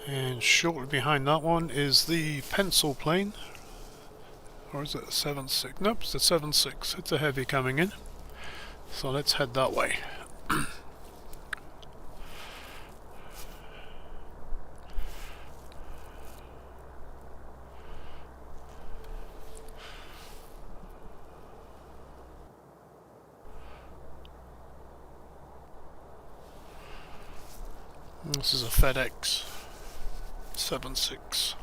And shortly behind that one is the pencil plane. Or is it a 7.6? Nope, it's a 7.6. It's a heavy coming in. So let's head that way. This is a FedEx 7.6.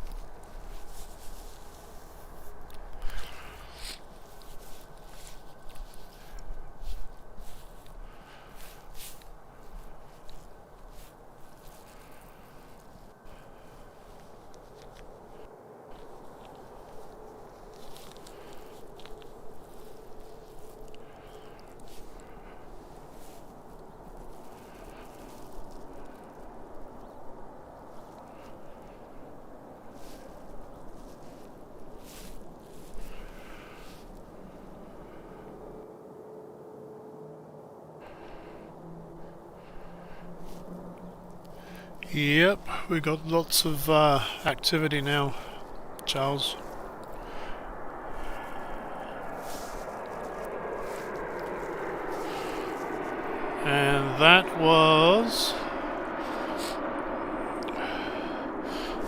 Yep, we got lots of activity now, Charles. And that was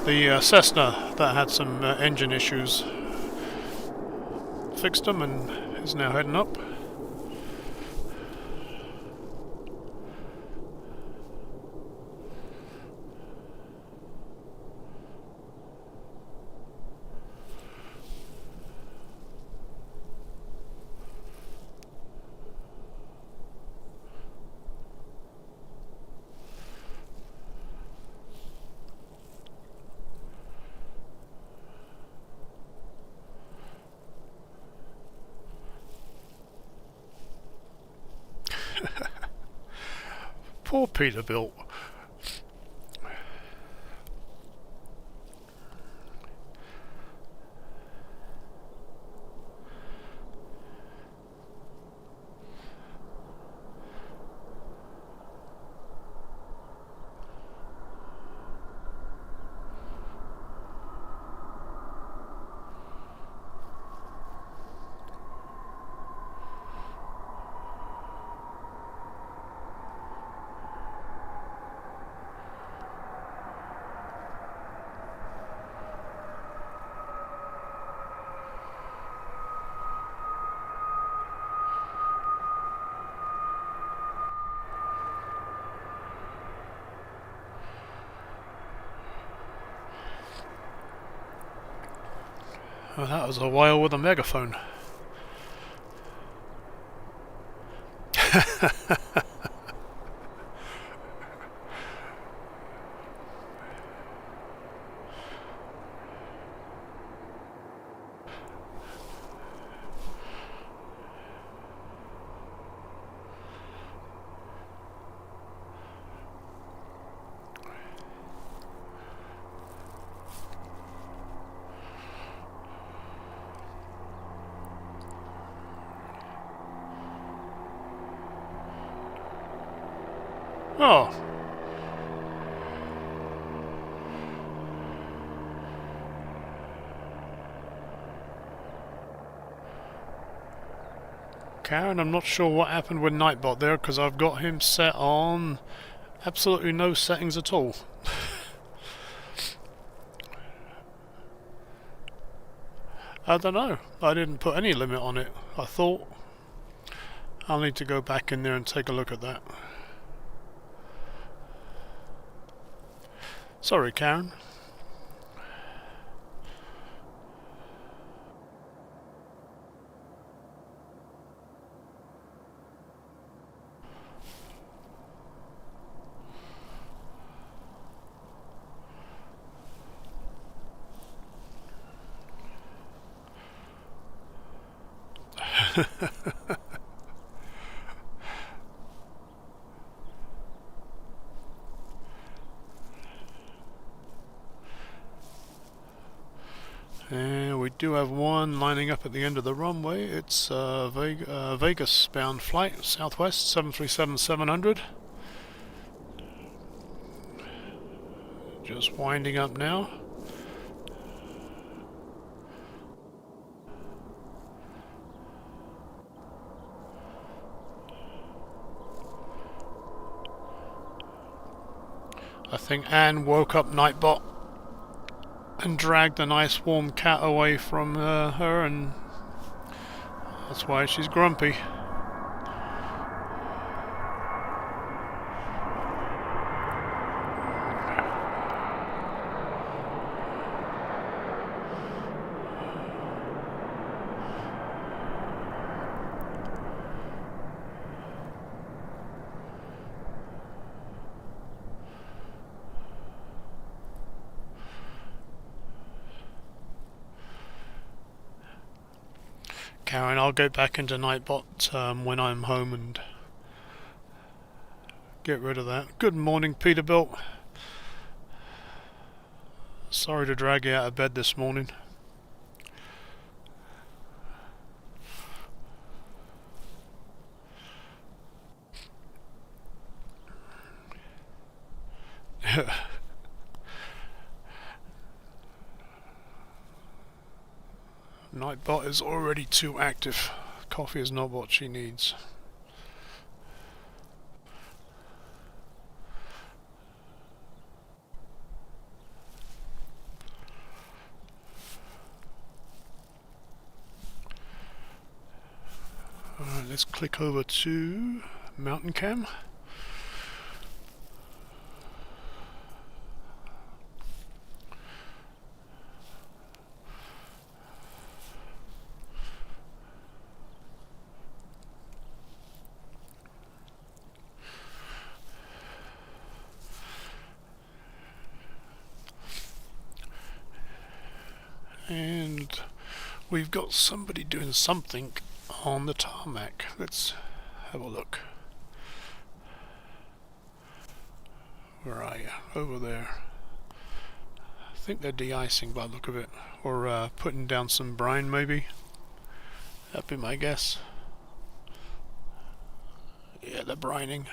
the Cessna that had some engine issues. Fixed them and is now heading up. Poor Peterbilt. Well, that was a whale with a megaphone. Oh. Karen, I'm not sure what happened with Nightbot there, because I've got him set on absolutely no settings at all. I don't know. I didn't put any limit on it. I thought I'll need to go back in there and take a look at that. Sorry, Karen. And we do have one lining up at the end of the runway. It's Vegas bound flight, Southwest 737-700. Just winding up now. I think Anne woke up Nightbot and dragged a nice warm cat away from her, and that's why she's grumpy. Karen, I'll go back into Nightbot when I'm home and get rid of that. Good morning, Peterbilt. Sorry to drag you out of bed this morning. Nightbot is already too active. Coffee is not what she needs. Alright, let's click over to Mountain Cam. And we've got somebody doing something on the tarmac. Let's have a look. Where are you? Over there. I think they're de-icing by the look of it. Or putting down some brine maybe. That'd be my guess. Yeah, they're brining.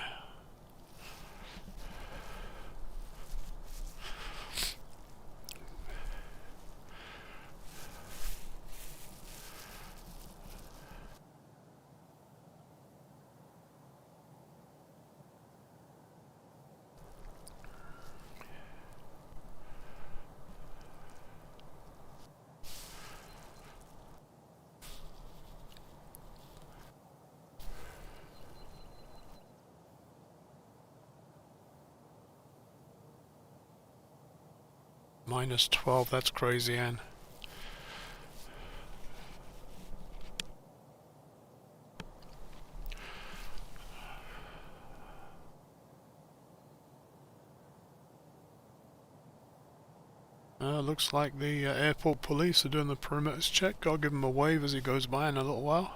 -12, that's crazy, Anne. Looks like the airport police are doing the perimeters check. I'll give him a wave as he goes by in a little while.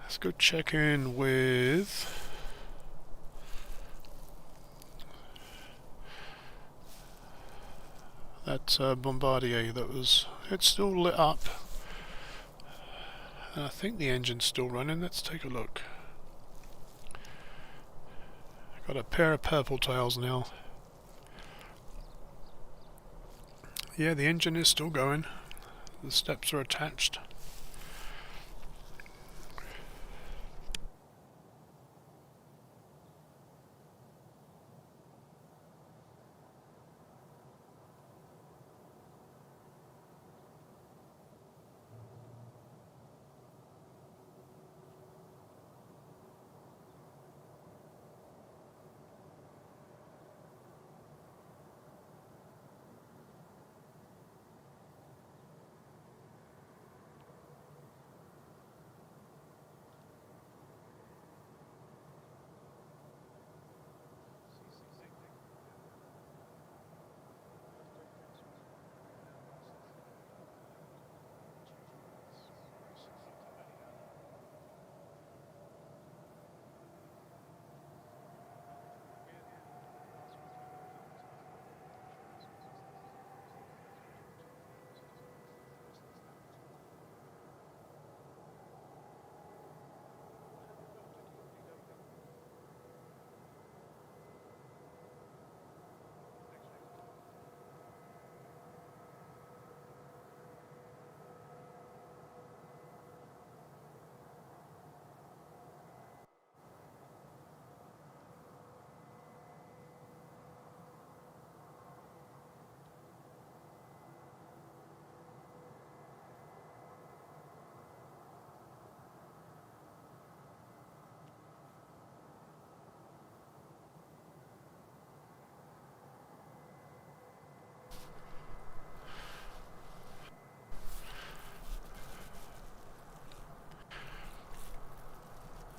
Let's go check in with that Bombardier that was... It's still lit up. And I think the engine's still running. Let's take a look. Got a pair of purple tails now. Yeah, the engine is still going. The steps are attached.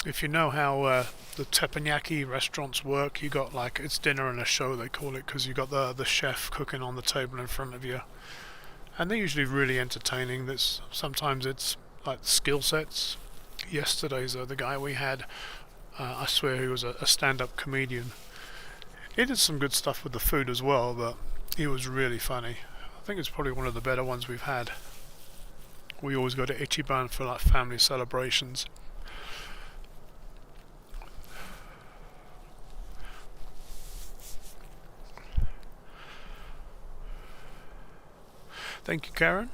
If you know how the teppanyaki restaurants work, you got like, it's dinner and a show they call it, because you got the chef cooking on the table in front of you, and they're usually really entertaining. Sometimes it's like skill sets. Yesterday's the guy we had, I swear he was a stand-up comedian. He did some good stuff with the food as well, but he was really funny. I think it's probably one of the better ones we've had. We always go to Ichiban for like family celebrations. Thank you, Karen.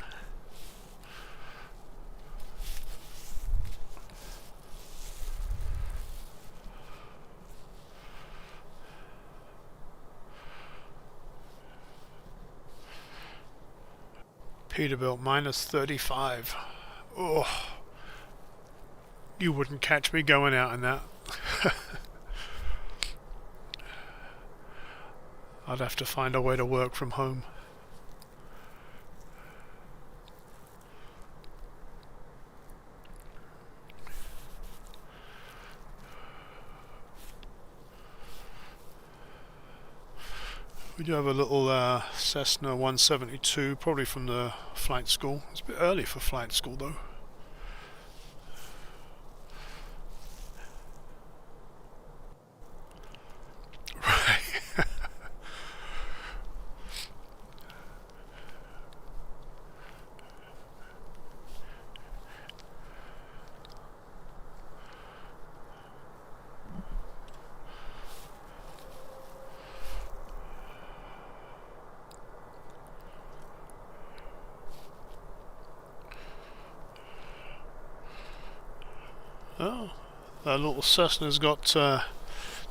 Peterbilt minus 35. Oh, you wouldn't catch me going out in that. I'd have to find a way to work from home. We do have a little Cessna 172, probably from the flight school. It's a bit early for flight school though. Right. Oh, that little Cessna's got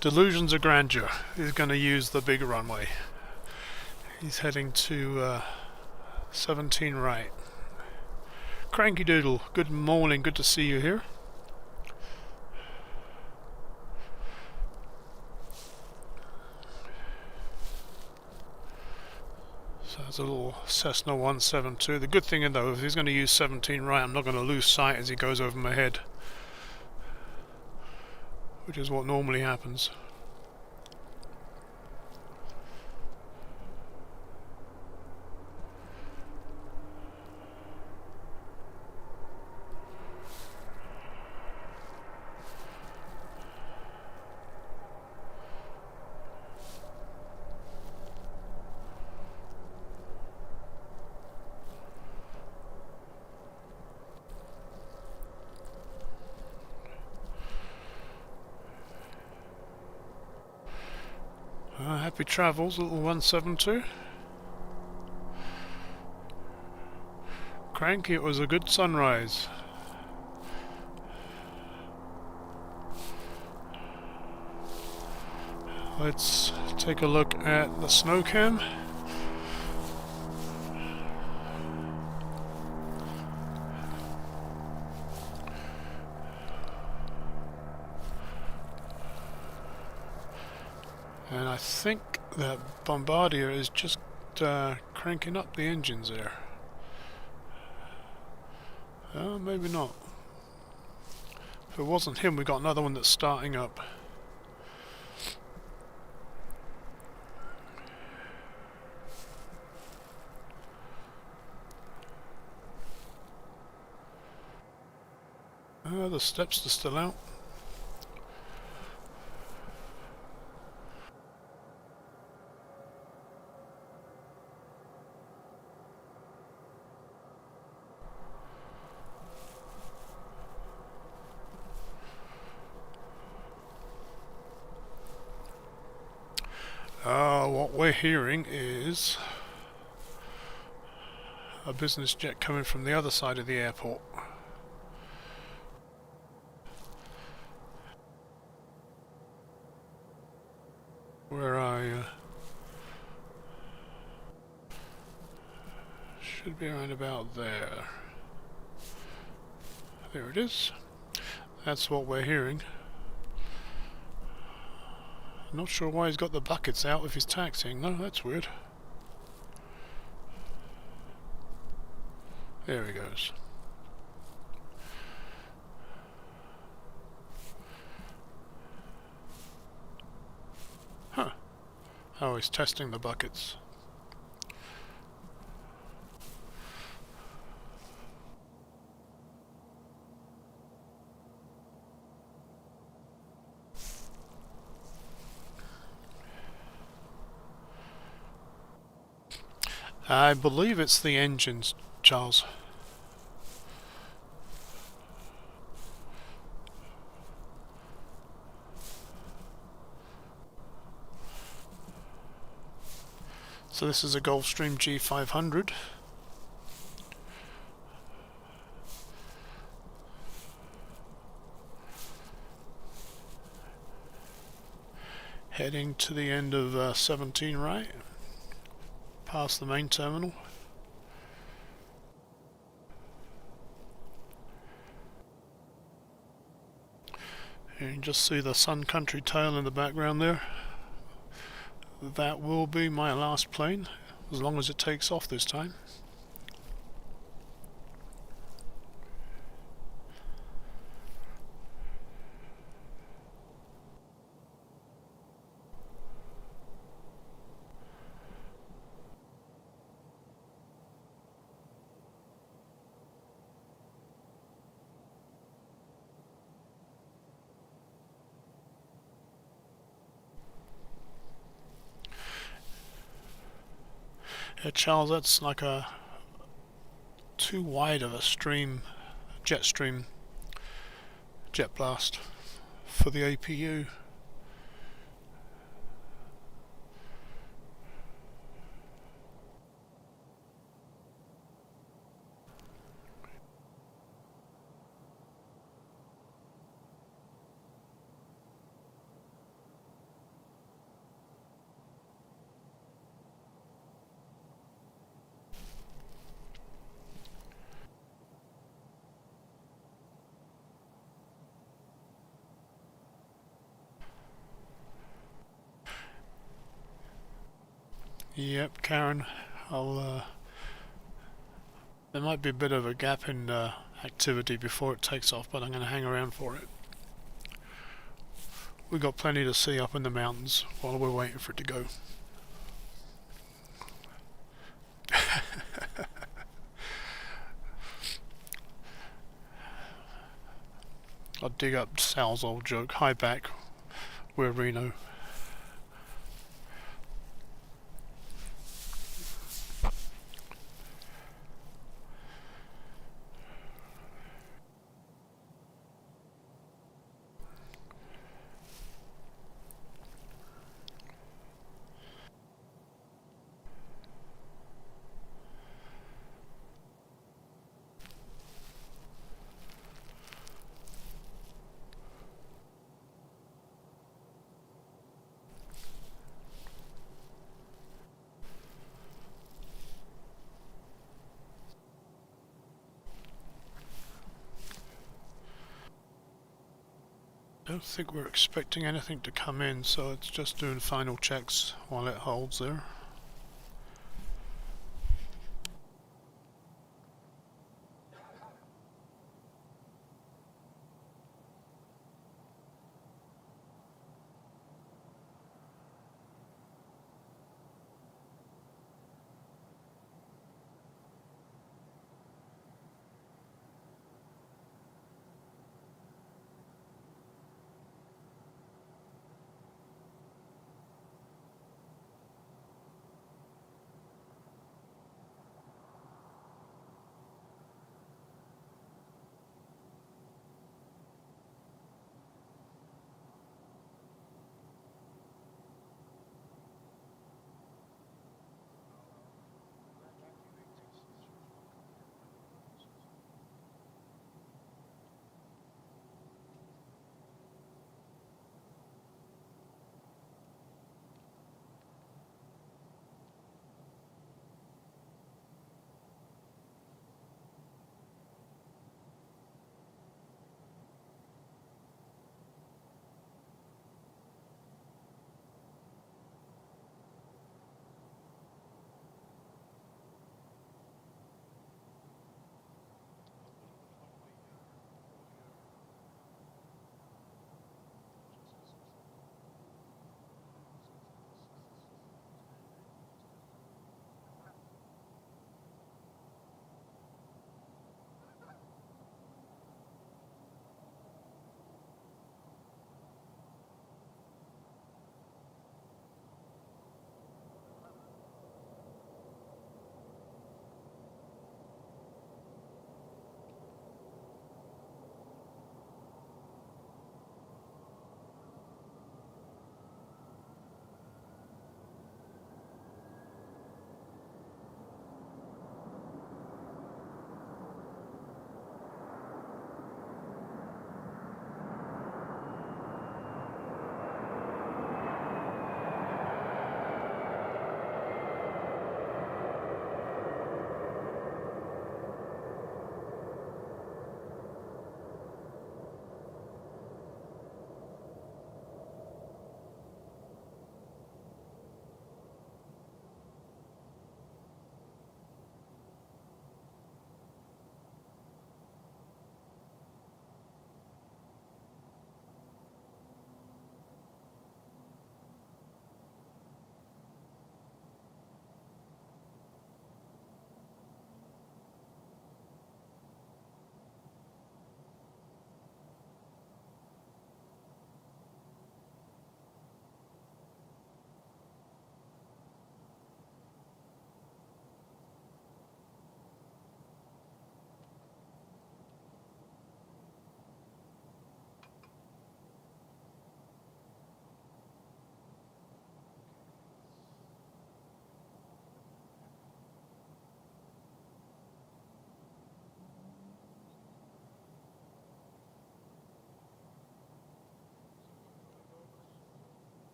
delusions of grandeur. He's going to use the big runway. He's heading to 17 right. Cranky Doodle, good morning, good to see you here. So that's a little Cessna 172. The good thing though, if he's going to use 17 right, I'm not going to lose sight as he goes over my head, which is what normally happens. Happy travels, little 172. Cranky, it was a good sunrise. Let's take a look at the snow cam. And I think that Bombardier is just cranking up the engines there. Maybe not. If it wasn't him, we got another one that's starting up. The steps are still out. What we're hearing is a business jet coming from the other side of the airport. Where I should be around about there. There it is. That's what we're hearing. Not sure why he's got the buckets out if he's taxiing though, that's weird. There he goes. Huh. Oh, he's testing the buckets. I believe it's the engines, Charles. So this is a Gulfstream G500. Heading to the end of 17 right, past the main terminal. And you can just see the Sun Country tail in the background there. That will be my last plane, as long as it takes off this time. Yeah, Charles, that's like a too wide of a stream, jet blast for the APU. Yep, Karen, there might be a bit of a gap in activity before it takes off, but I'm going to hang around for it. We've got plenty to see up in the mountains while we're waiting for it to go. I'll dig up Sal's old joke. Hi back, we're Reno. I don't think we're expecting anything to come in, so it's just doing final checks while it holds there.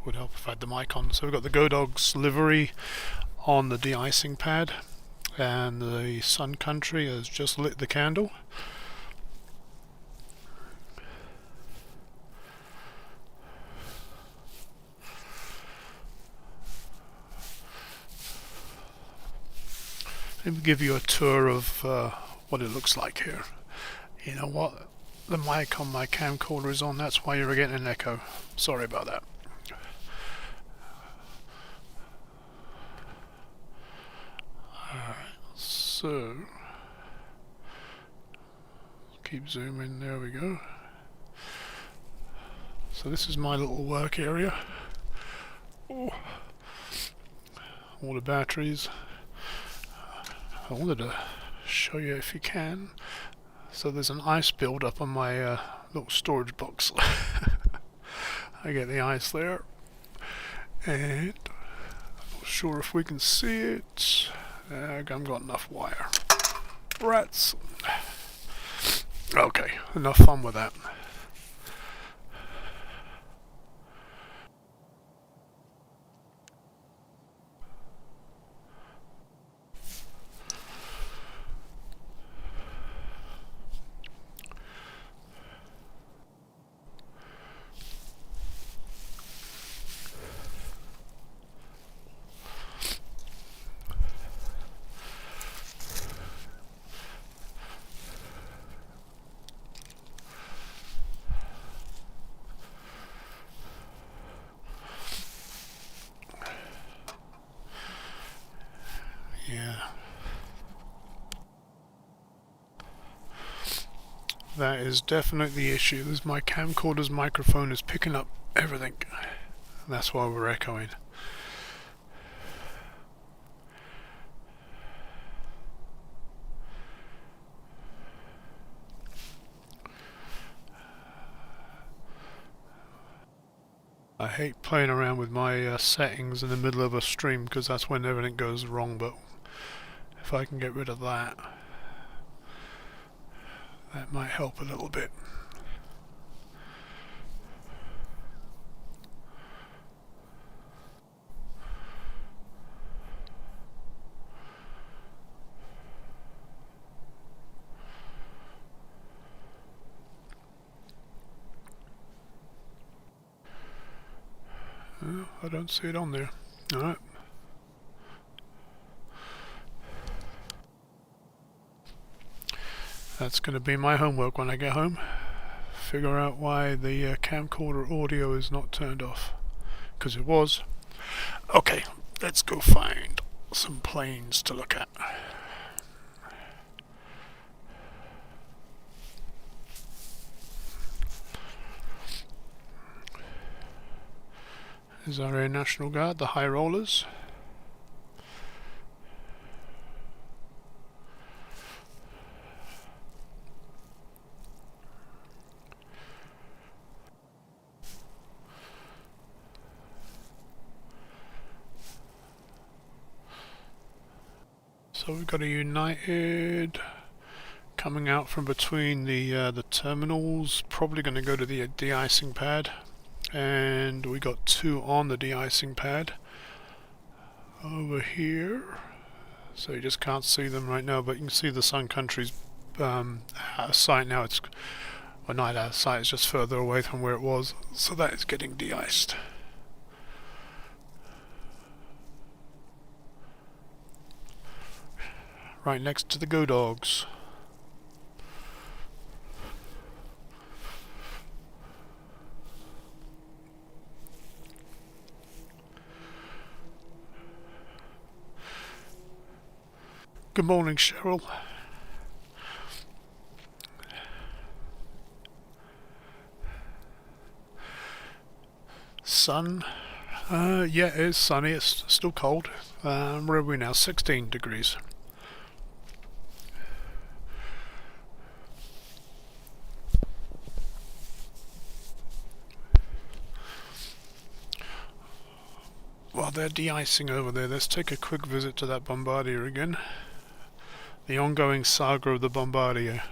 Would help if I had the mic on. So we've got the Go Dogs livery on the de-icing pad, and the Sun Country has just lit the candle. Let me give you a tour of what it looks like here. You know what? The mic on my camcorder is on, that's why you're getting an echo. Sorry about that. Alright, so keep zooming, there we go. So this is my little work area. Oh. All the batteries. I wanted to show you if you can. So there's an ice build up on my little storage box. I get the ice there, and I'm not sure if we can see it. I haven't got enough wire. Rats. Okay, enough fun with that. Yeah. That is definitely the issue. This my camcorder's microphone is picking up everything. That's why we're echoing. I hate playing around with my settings in the middle of a stream because that's when everything goes wrong, but if I can get rid of that, that might help a little bit. I don't see it on there. Alright. That's going to be my homework when I get home. Figure out why the camcorder audio is not turned off. Because it was. Okay, let's go find some planes to look at. Is our Air National Guard, the high rollers. So we've got a United coming out from between the terminals, probably going to go to the de-icing pad. And we got two on the de-icing pad over here, so you just can't see them right now, but you can see the Sun Country's site now. It's well, not out of sight, it's just further away from where it was, so that is getting de-iced. Right next to the Go Dogs. Good morning, Cheryl. Sun. Yeah, it is sunny. It's still cold. Where are we now? 16 degrees. While they're de-icing over there, let's take a quick visit to that Bombardier again. The ongoing saga of the Bombardier.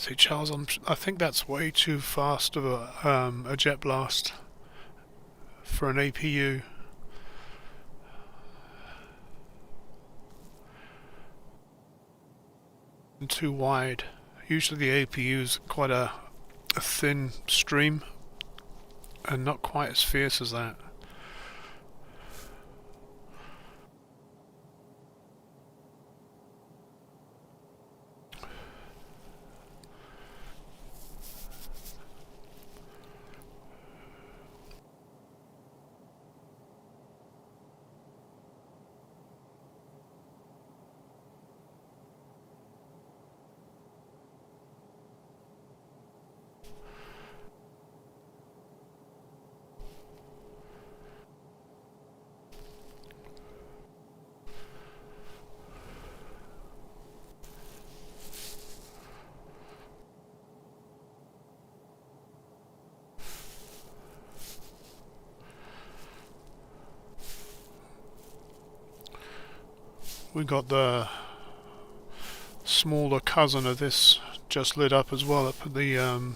See, Charles, I think that's way too fast of a jet blast for an APU. And too wide. Usually the APU is quite a thin stream and not quite as fierce as that. We got the smaller cousin of this just lit up as well up at the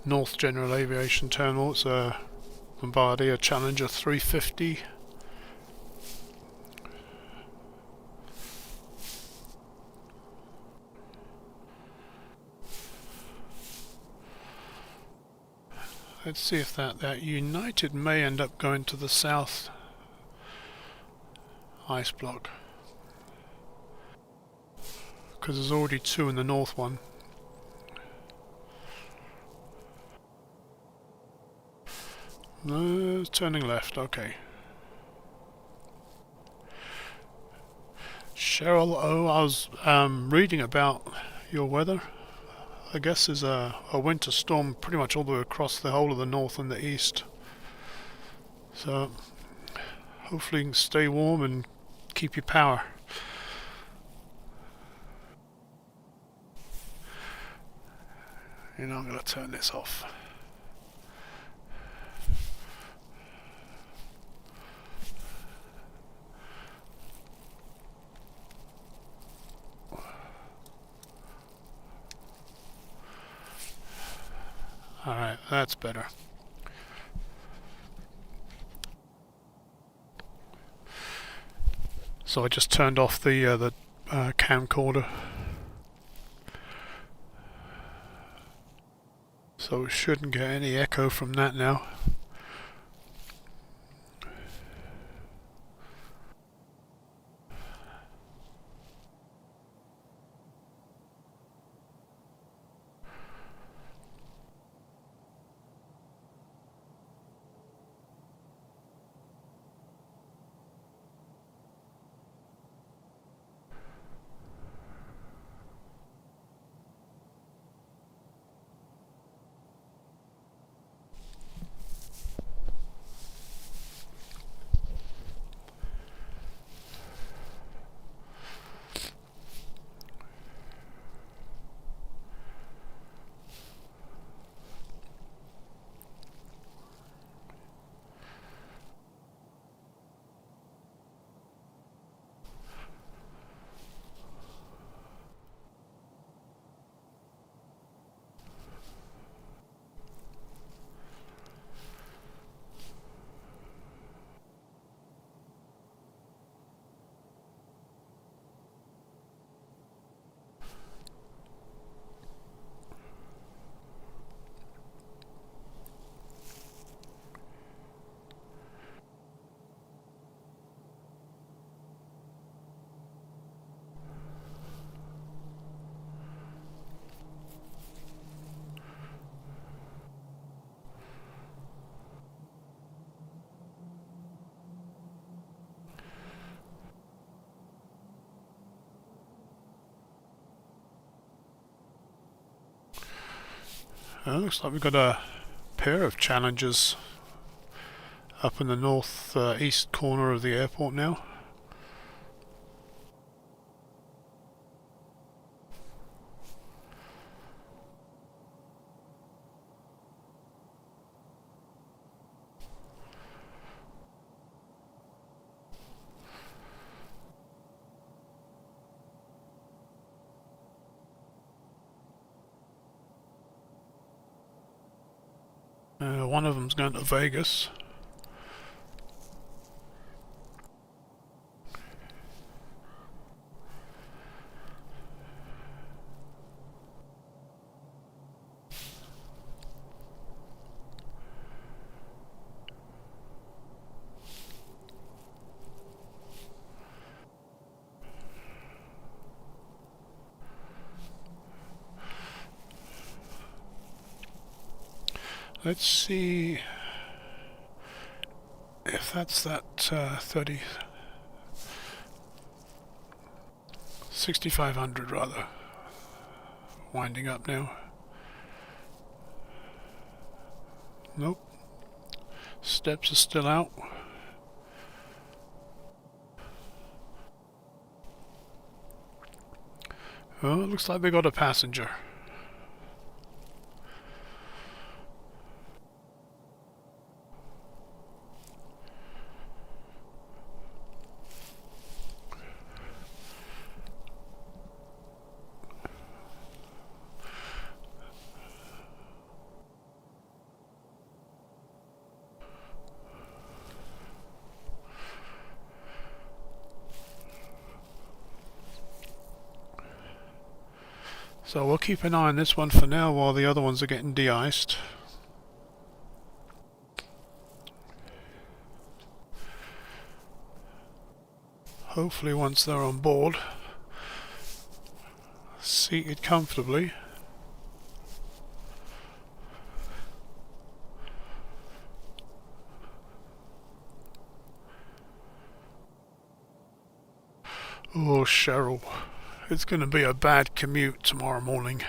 North General Aviation Terminal. It's a Bombardier Challenger 350. Let's see if that United may end up going to the south ice block, because there's already two in the north one. No, it's turning left, okay. Cheryl, oh, I was reading about your weather. I guess there's a winter storm pretty much all the way across the whole of the north and the east. So hopefully you can stay warm and keep your power. You know, I'm going to turn this off. Alright, that's better. So I just turned off the camcorder, so we shouldn't get any echo from that now. Looks like we've got a pair of Challengers up in the north east corner of the airport now. One of them's going to Vegas. Let's see if that's that 6,500 rather. Winding up now. Nope. Steps are still out. Oh, it looks like they got a passenger. So we'll keep an eye on this one for now while the other ones are getting de-iced. Hopefully once they're on board, seated comfortably, oh Cheryl, it's going to be a bad commute tomorrow morning.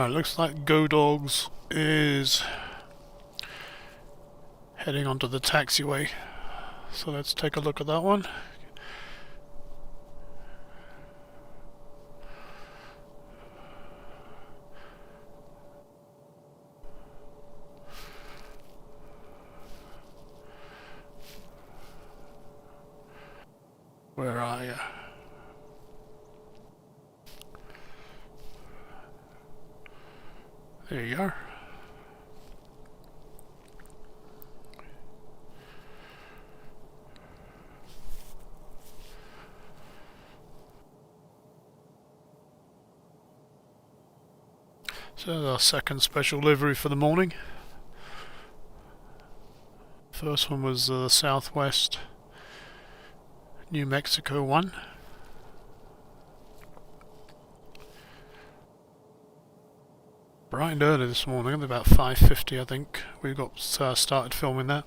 Looks like Go Dogs is heading onto the taxiway. So let's take a look at that one. Where are you? There you are. So our second special livery for the morning. First one was the Southwest New Mexico one. Bright and early this morning, at about 5:50 I think we got started filming that.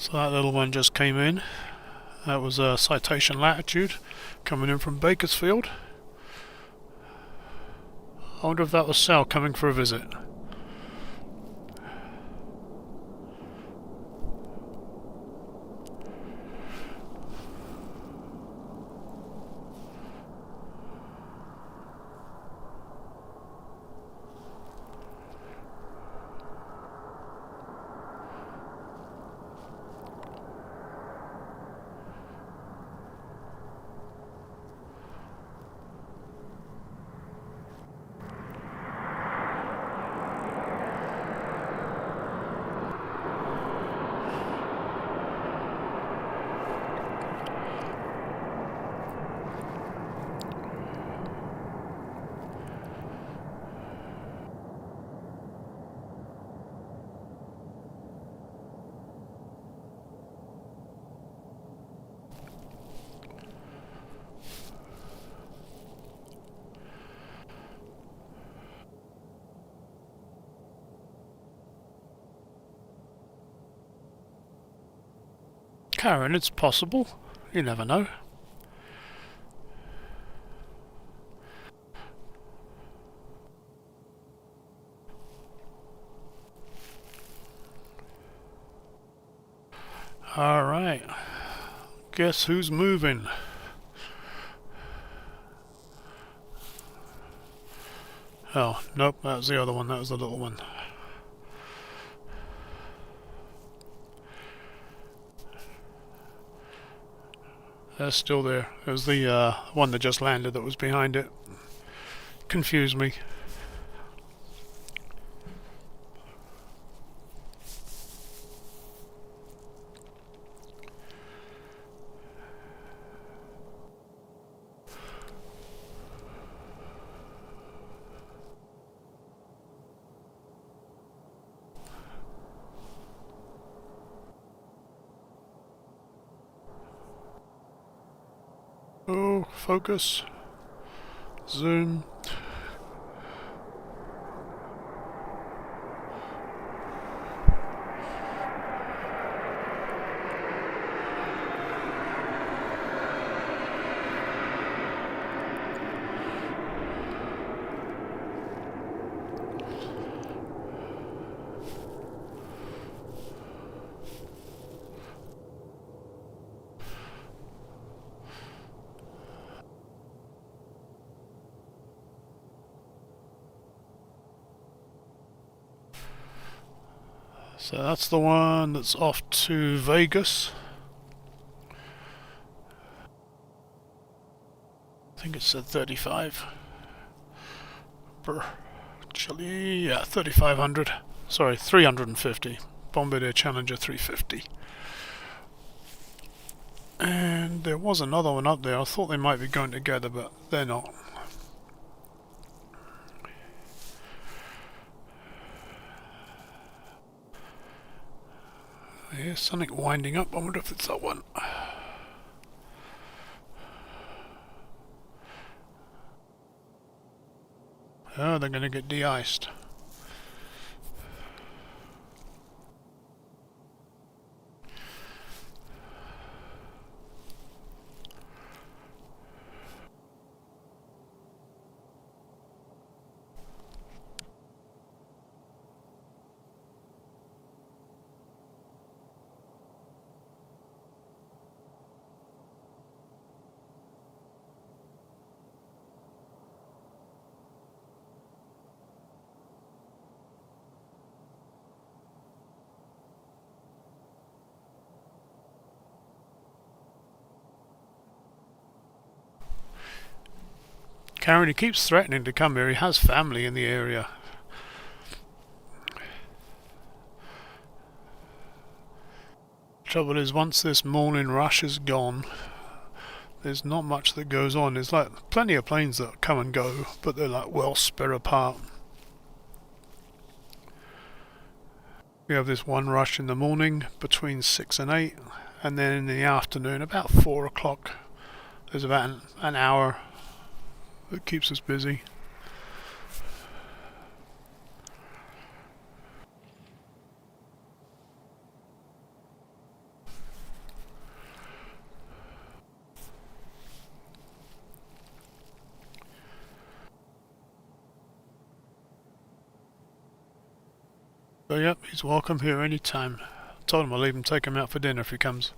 So that little one just came in. That was a Citation Latitude coming in from Bakersfield. I wonder if that was Sal coming for a visit. Karen, it's possible. You never know. Alright. Guess who's moving? Oh, nope, that was the other one. That was the little one. They're still there. It was the one that just landed that was behind it. Confused me. Oh, focus. Zoom. So that's the one that's off to Vegas. I think it said 35. Chile, yeah, 3,500. Sorry, 350. Bombardier Challenger 350. And there was another one up there. I thought they might be going together, but they're not. Here's something winding up. I wonder if it's that one. Oh, they're going to get de-iced. Karen, he keeps threatening to come here. He has family in the area. Trouble is, once this morning rush is gone, there's not much that goes on. There's like plenty of planes that come and go, but they're like well spread apart. We have this one rush in the morning between 6 and 8, and then in the afternoon about 4 o'clock there's about an hour that keeps us busy. So yep, he's welcome here anytime. Told him I'll even take him out for dinner if he comes.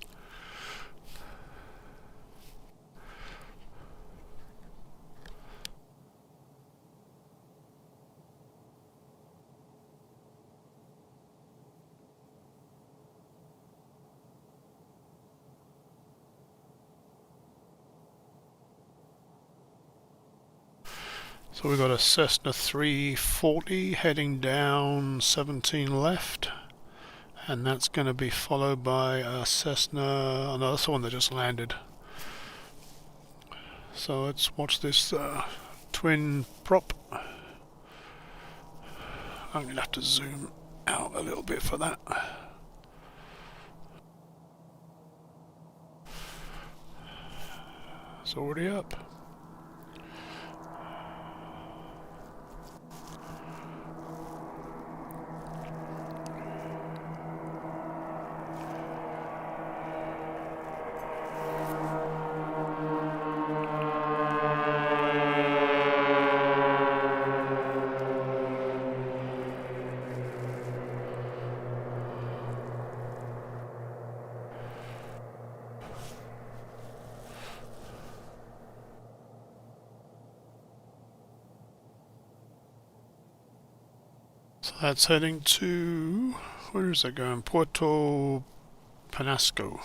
So we've got a Cessna 340 heading down 17 left, and that's going to be followed by a Cessna, another one that just landed. So let's watch this twin prop. I'm going to have to zoom out a little bit for that. It's already up. That's heading to... where is it going? Puerto Penasco.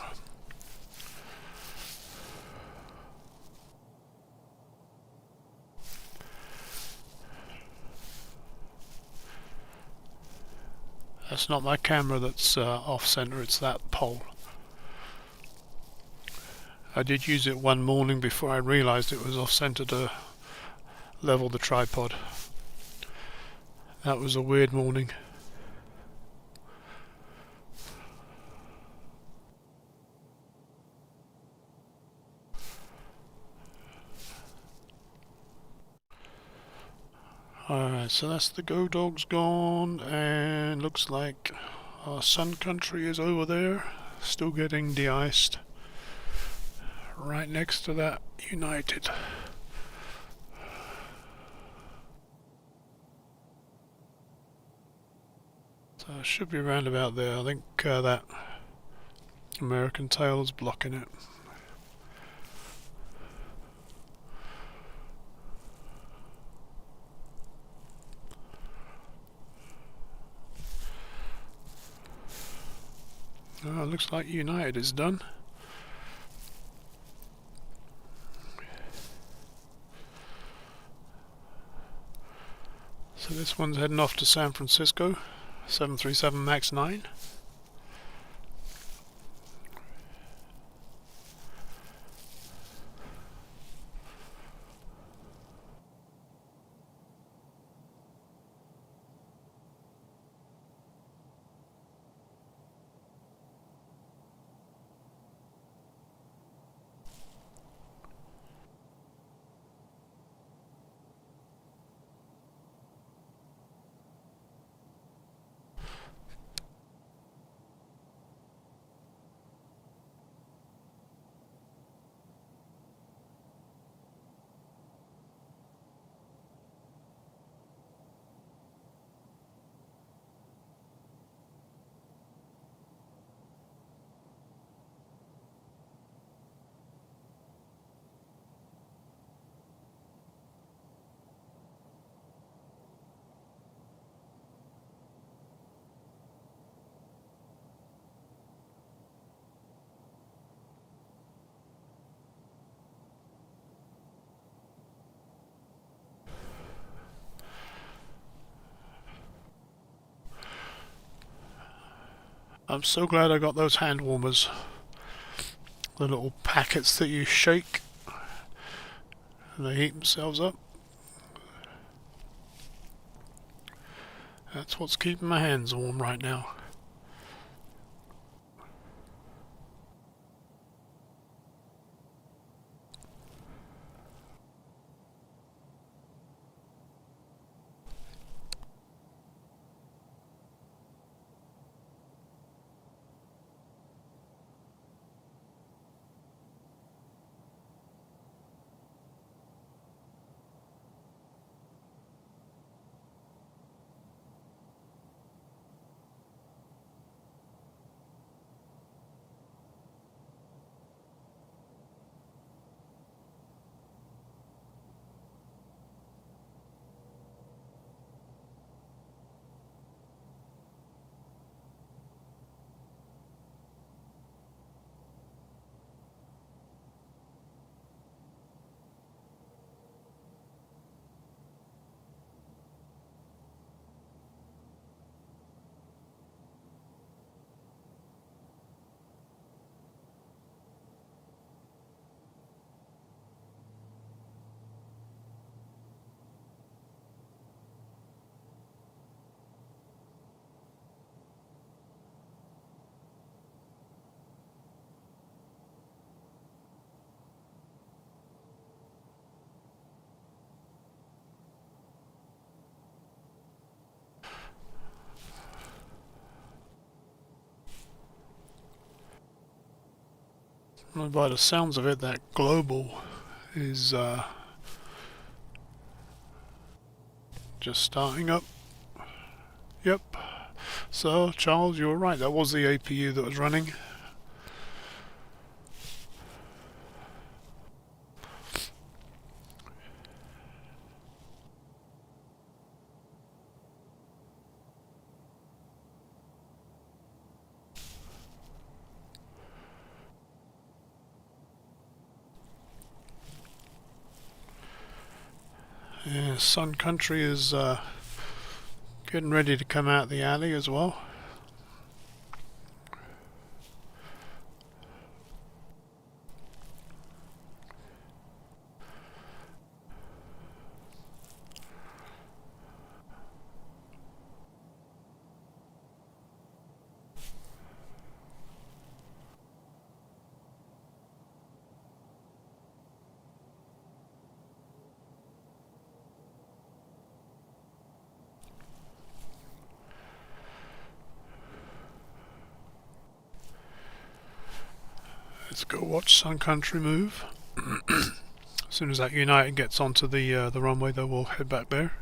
That's not my camera that's off-center, it's that pole. I did use it one morning before I realised it was off-center to level the tripod. That was a weird morning. Alright, so that's the Go Dog's gone, and looks like our Sun Country is over there, still getting de-iced. Right next to that United. So it should be around about there. I think that American tail is blocking it. Oh, looks like United is done. So this one's heading off to San Francisco, 737 MAX 9. I'm so glad I got those hand warmers. The little packets that you shake and they heat themselves up. That's what's keeping my hands warm right now. Well, by the sounds of it, that global is just starting up. Yep. So, Charles, you were right. That was the APU that was running. Yeah, Sun Country is getting ready to come out the alley as well. Let's go watch Sun Country move. As soon as that United gets onto the runway, though, we'll head back there.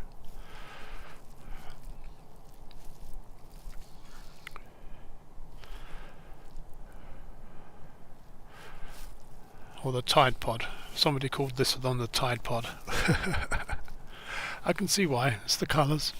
Or the Tide Pod. Somebody called this one the Tide Pod. I can see why. It's the colours.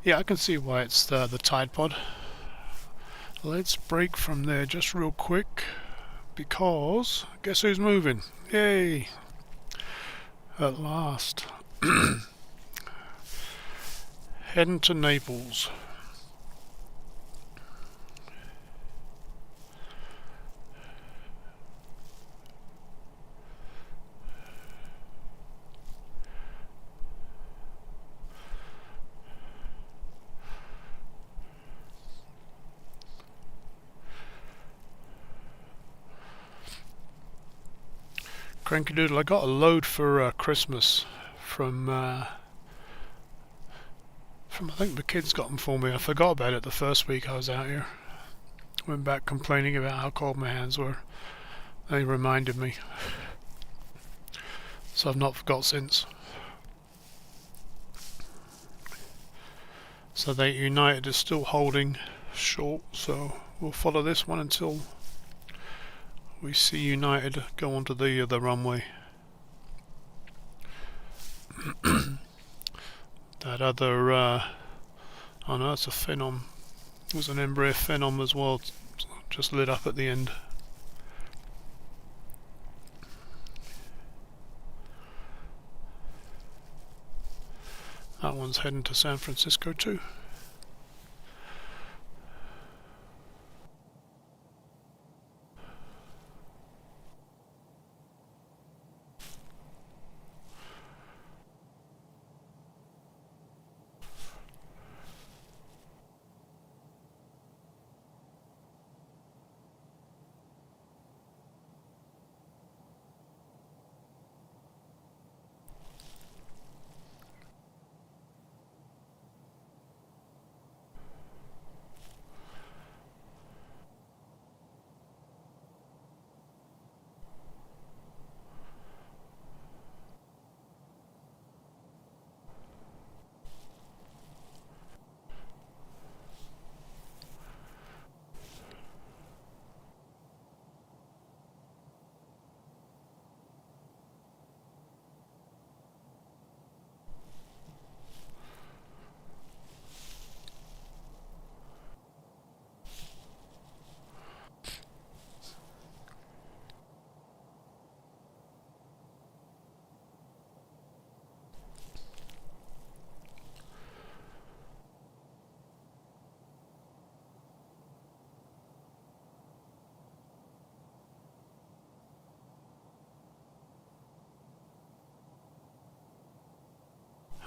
Yeah, I can see why it's the Tide Pod. Let's break from there just real quick, because guess who's moving? Yay! At last. Heading to Naples. Cranky Doodle, I got a load for Christmas from I think the kids got them for me. I forgot about it the first week I was out here. Went back complaining about how cold my hands were. They reminded me. So I've not forgot since. So they United is still holding short, so we'll follow this one until we see United go onto the runway. That other, oh no, it's a Phenom. It was an Embraer Phenom as well, just lit up at the end. That one's heading to San Francisco too.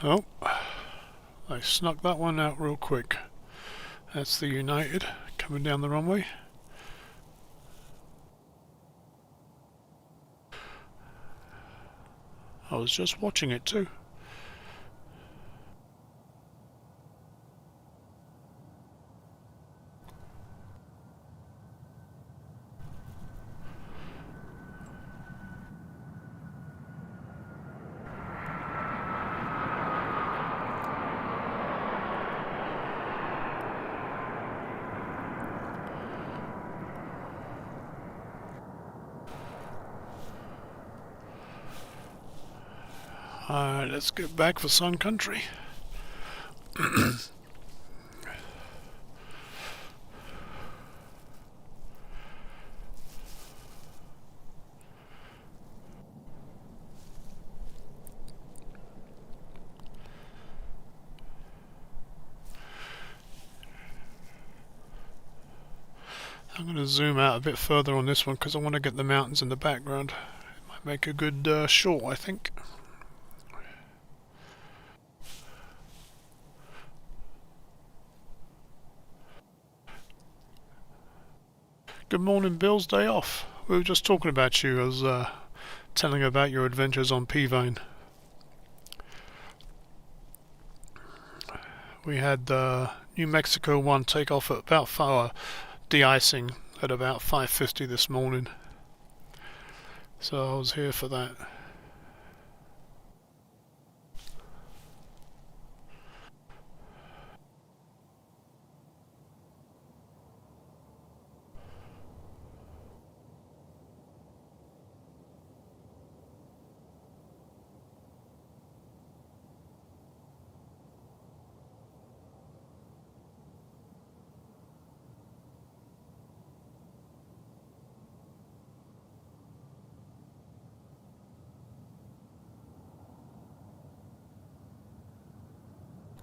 Oh, I snuck that one out real quick. That's the United coming down the runway. I was just watching it too. Alright, let's get back for Sun Country. I'm going to zoom out a bit further on this one because I want to get the mountains in the background. It might make a good shot, I think. Good morning, Bill's day off. We were just talking about you. I was telling about your adventures on Peavine. We had New Mexico 1 take off at about de-icing at about 5:50 this morning. So I was here for that.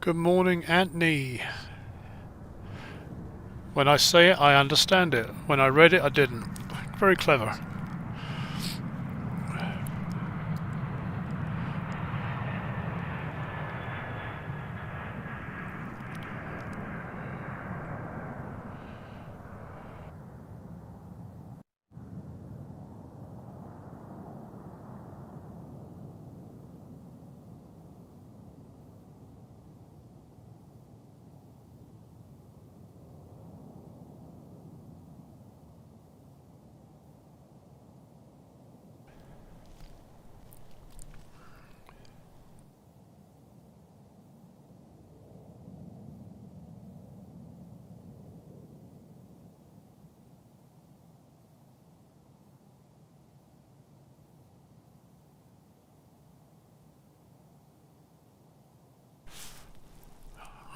Good morning, Anthony. When I say it, I understand it. When I read it, I didn't. Very clever.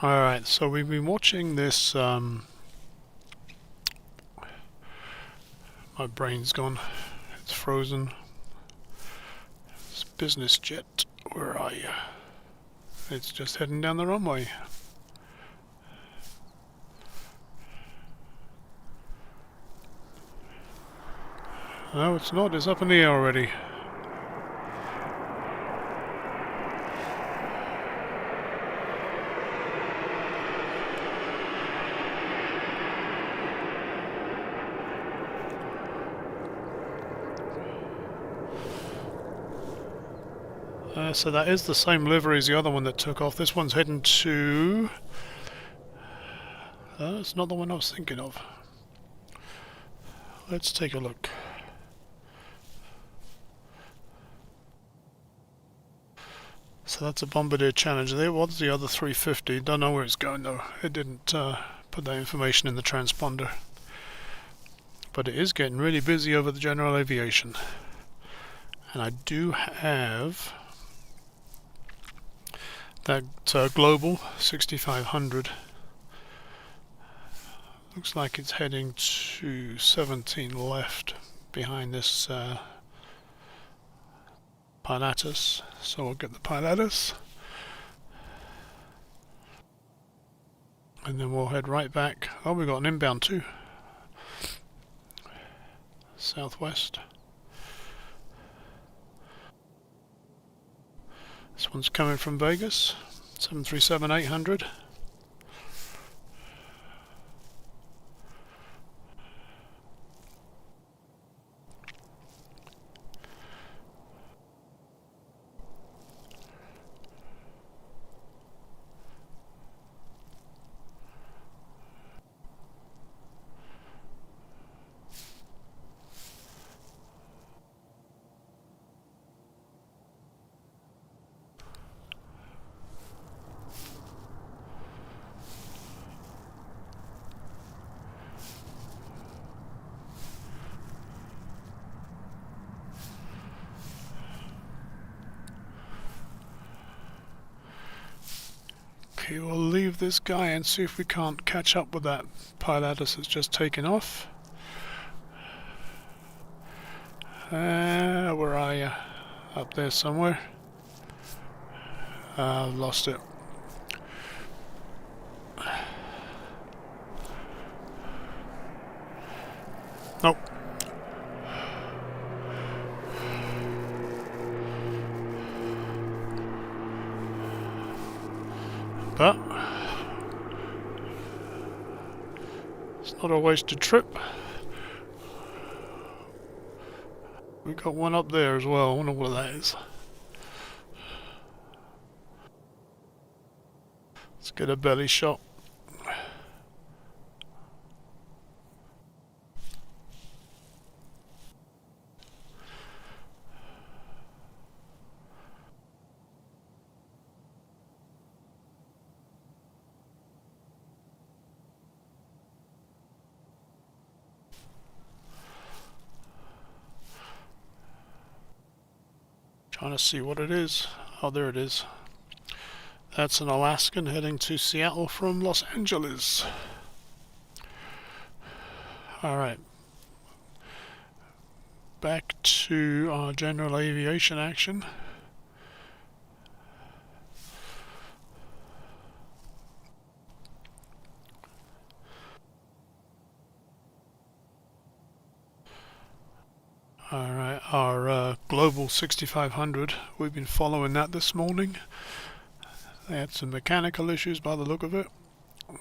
Alright, so we've been watching this, my brain's gone, it's frozen. This business jet, where are you? It's just heading down the runway. No, it's not, it's up in the air already. So that is the same livery as the other one that took off. This one's heading to... it's not the one I was thinking of. Let's take a look. So that's a Bombardier Challenger. There was the other 350. Don't know where it's going though. It didn't put that information in the transponder. But it is getting really busy over the general aviation. And I do have that Global 6500. Looks like it's heading to 17 left behind this Pilatus. So we'll get the Pilatus. And then we'll head right back. Oh, we've got an inbound too. Southwest. This one's coming from Vegas, 737-800. Okay, we'll leave this guy and see if we can't catch up with that pilatus that's just taken off. Where are you? Up there somewhere. I've lost it. Nope. But it's not a wasted trip. We got one up there as well. I wonder what that is. Let's get a belly shot. Trying to see what it is. Oh, there it is. That's an Alaskan heading to Seattle from Los Angeles. Alright. Back to our general aviation action. Alright, our Global 6500, we've been following that this morning. They had some mechanical issues by the look of it.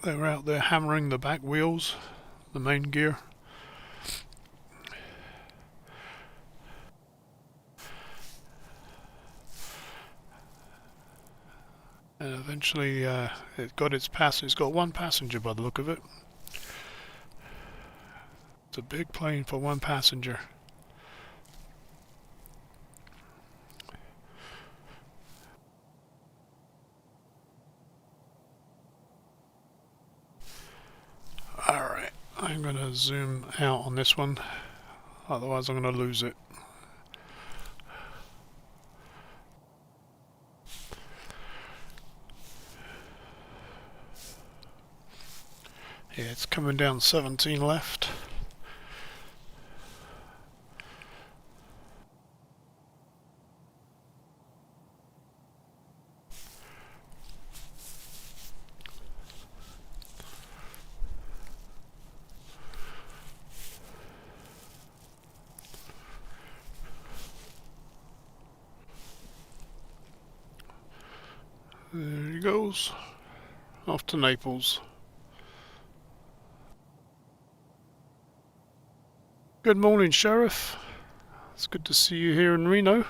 They were out there hammering the back wheels, the main gear. And eventually it got its passenger. It's got one passenger by the look of it. It's a big plane for one passenger. Alright, I'm going to zoom out on this one, otherwise I'm going to lose it. Yeah, it's coming down 17 left. There he goes, off to Naples. Good morning, Sheriff. It's good to see you here in Reno.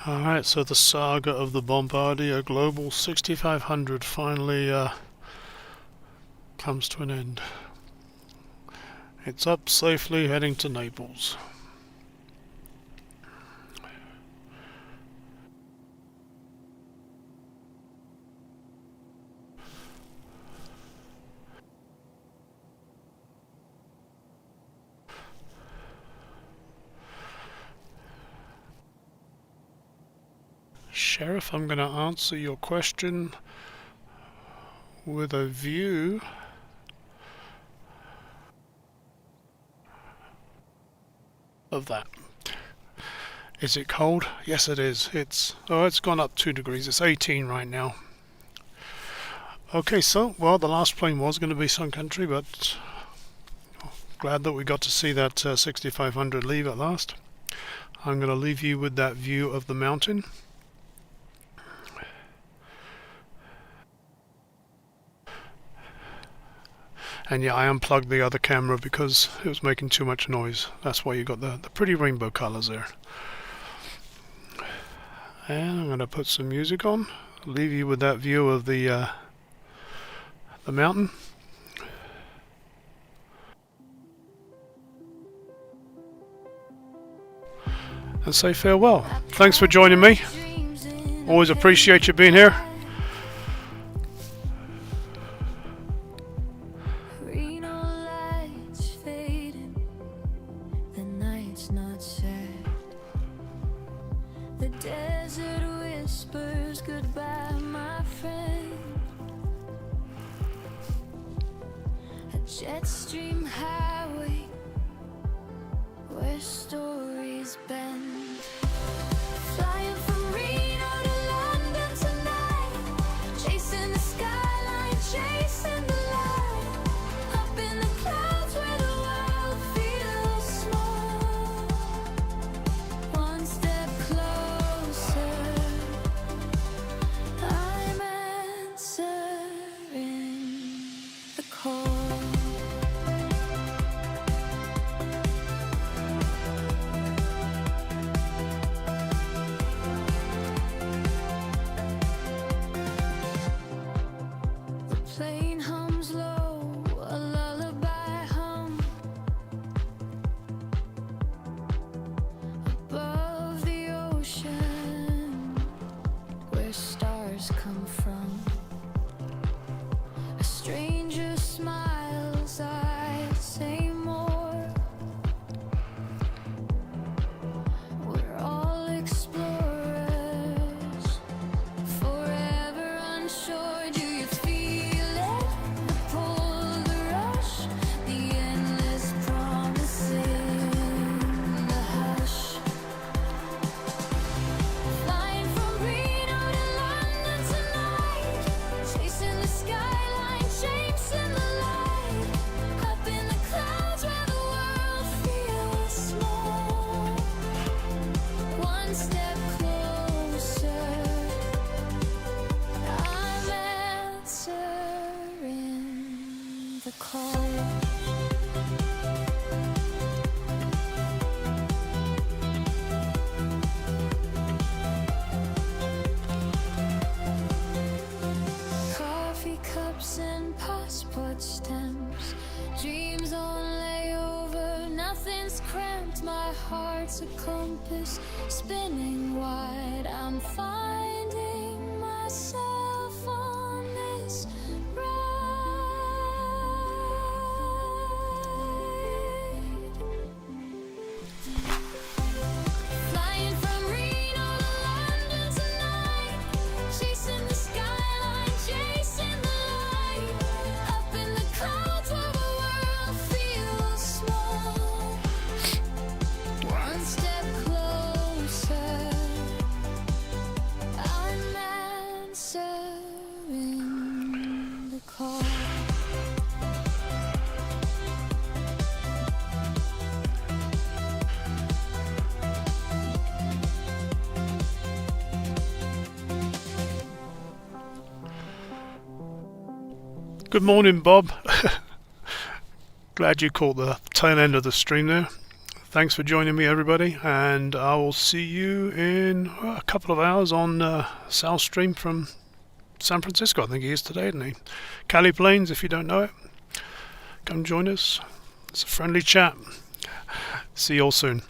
Alright, so the saga of the Bombardier Global 6500 finally comes to an end. It's up safely heading to Naples. Sheriff, I'm going to answer your question with a view of that. Is it cold? Yes, it is. It's gone up 2 degrees. It's 18 right now. Okay, so, well, the last plane was going to be Sun Country, but glad that we got to see that 6500 leave at last. I'm going to leave you with that view of the mountain. And yeah, I unplugged the other camera because it was making too much noise. That's why you got the pretty rainbow colors there. And I'm going to put some music on. Leave you with that view of the mountain. And say farewell. Thanks for joining me. Always appreciate you being here. Reno lights fading, the night's not sad. The desert whispers goodbye, my friend. A jet stream highway where stories bend. Flying from Reno to London tonight, chasing the skyline, chasing the light. Up in the clouds where the world feels small. One step closer, I'm answering the call. Plane hums low, a lullaby hum above the ocean where stars come from. A stranger smiles, I say more. We're all explorers, forever unsure. Do you feel it? The pull, the rush, the endless promises, the hush. Flying from Reno to London tonight, chasing the skyline, chasing the light. Up in the clouds where the world feels small. One step closer, I'm answering the call. Coffee cups and passport stamps, dreams on layover, nothing's cramped. My heart's a compass spinning wide. I'm finding myself on this ride. Flying from Reno to London tonight, chasing the skyline, chasing the light. Up in the clouds where the world feels small. One step closer, I'm answering the call. Good morning, Bob. Glad you caught the tail end of the stream there. Thanks for joining me, everybody, and I will see you in a couple of hours on South Stream from San Francisco. I think he is today, isn't he? Cali Plains, if you don't know it. Come join us. It's a friendly chat. See you all soon.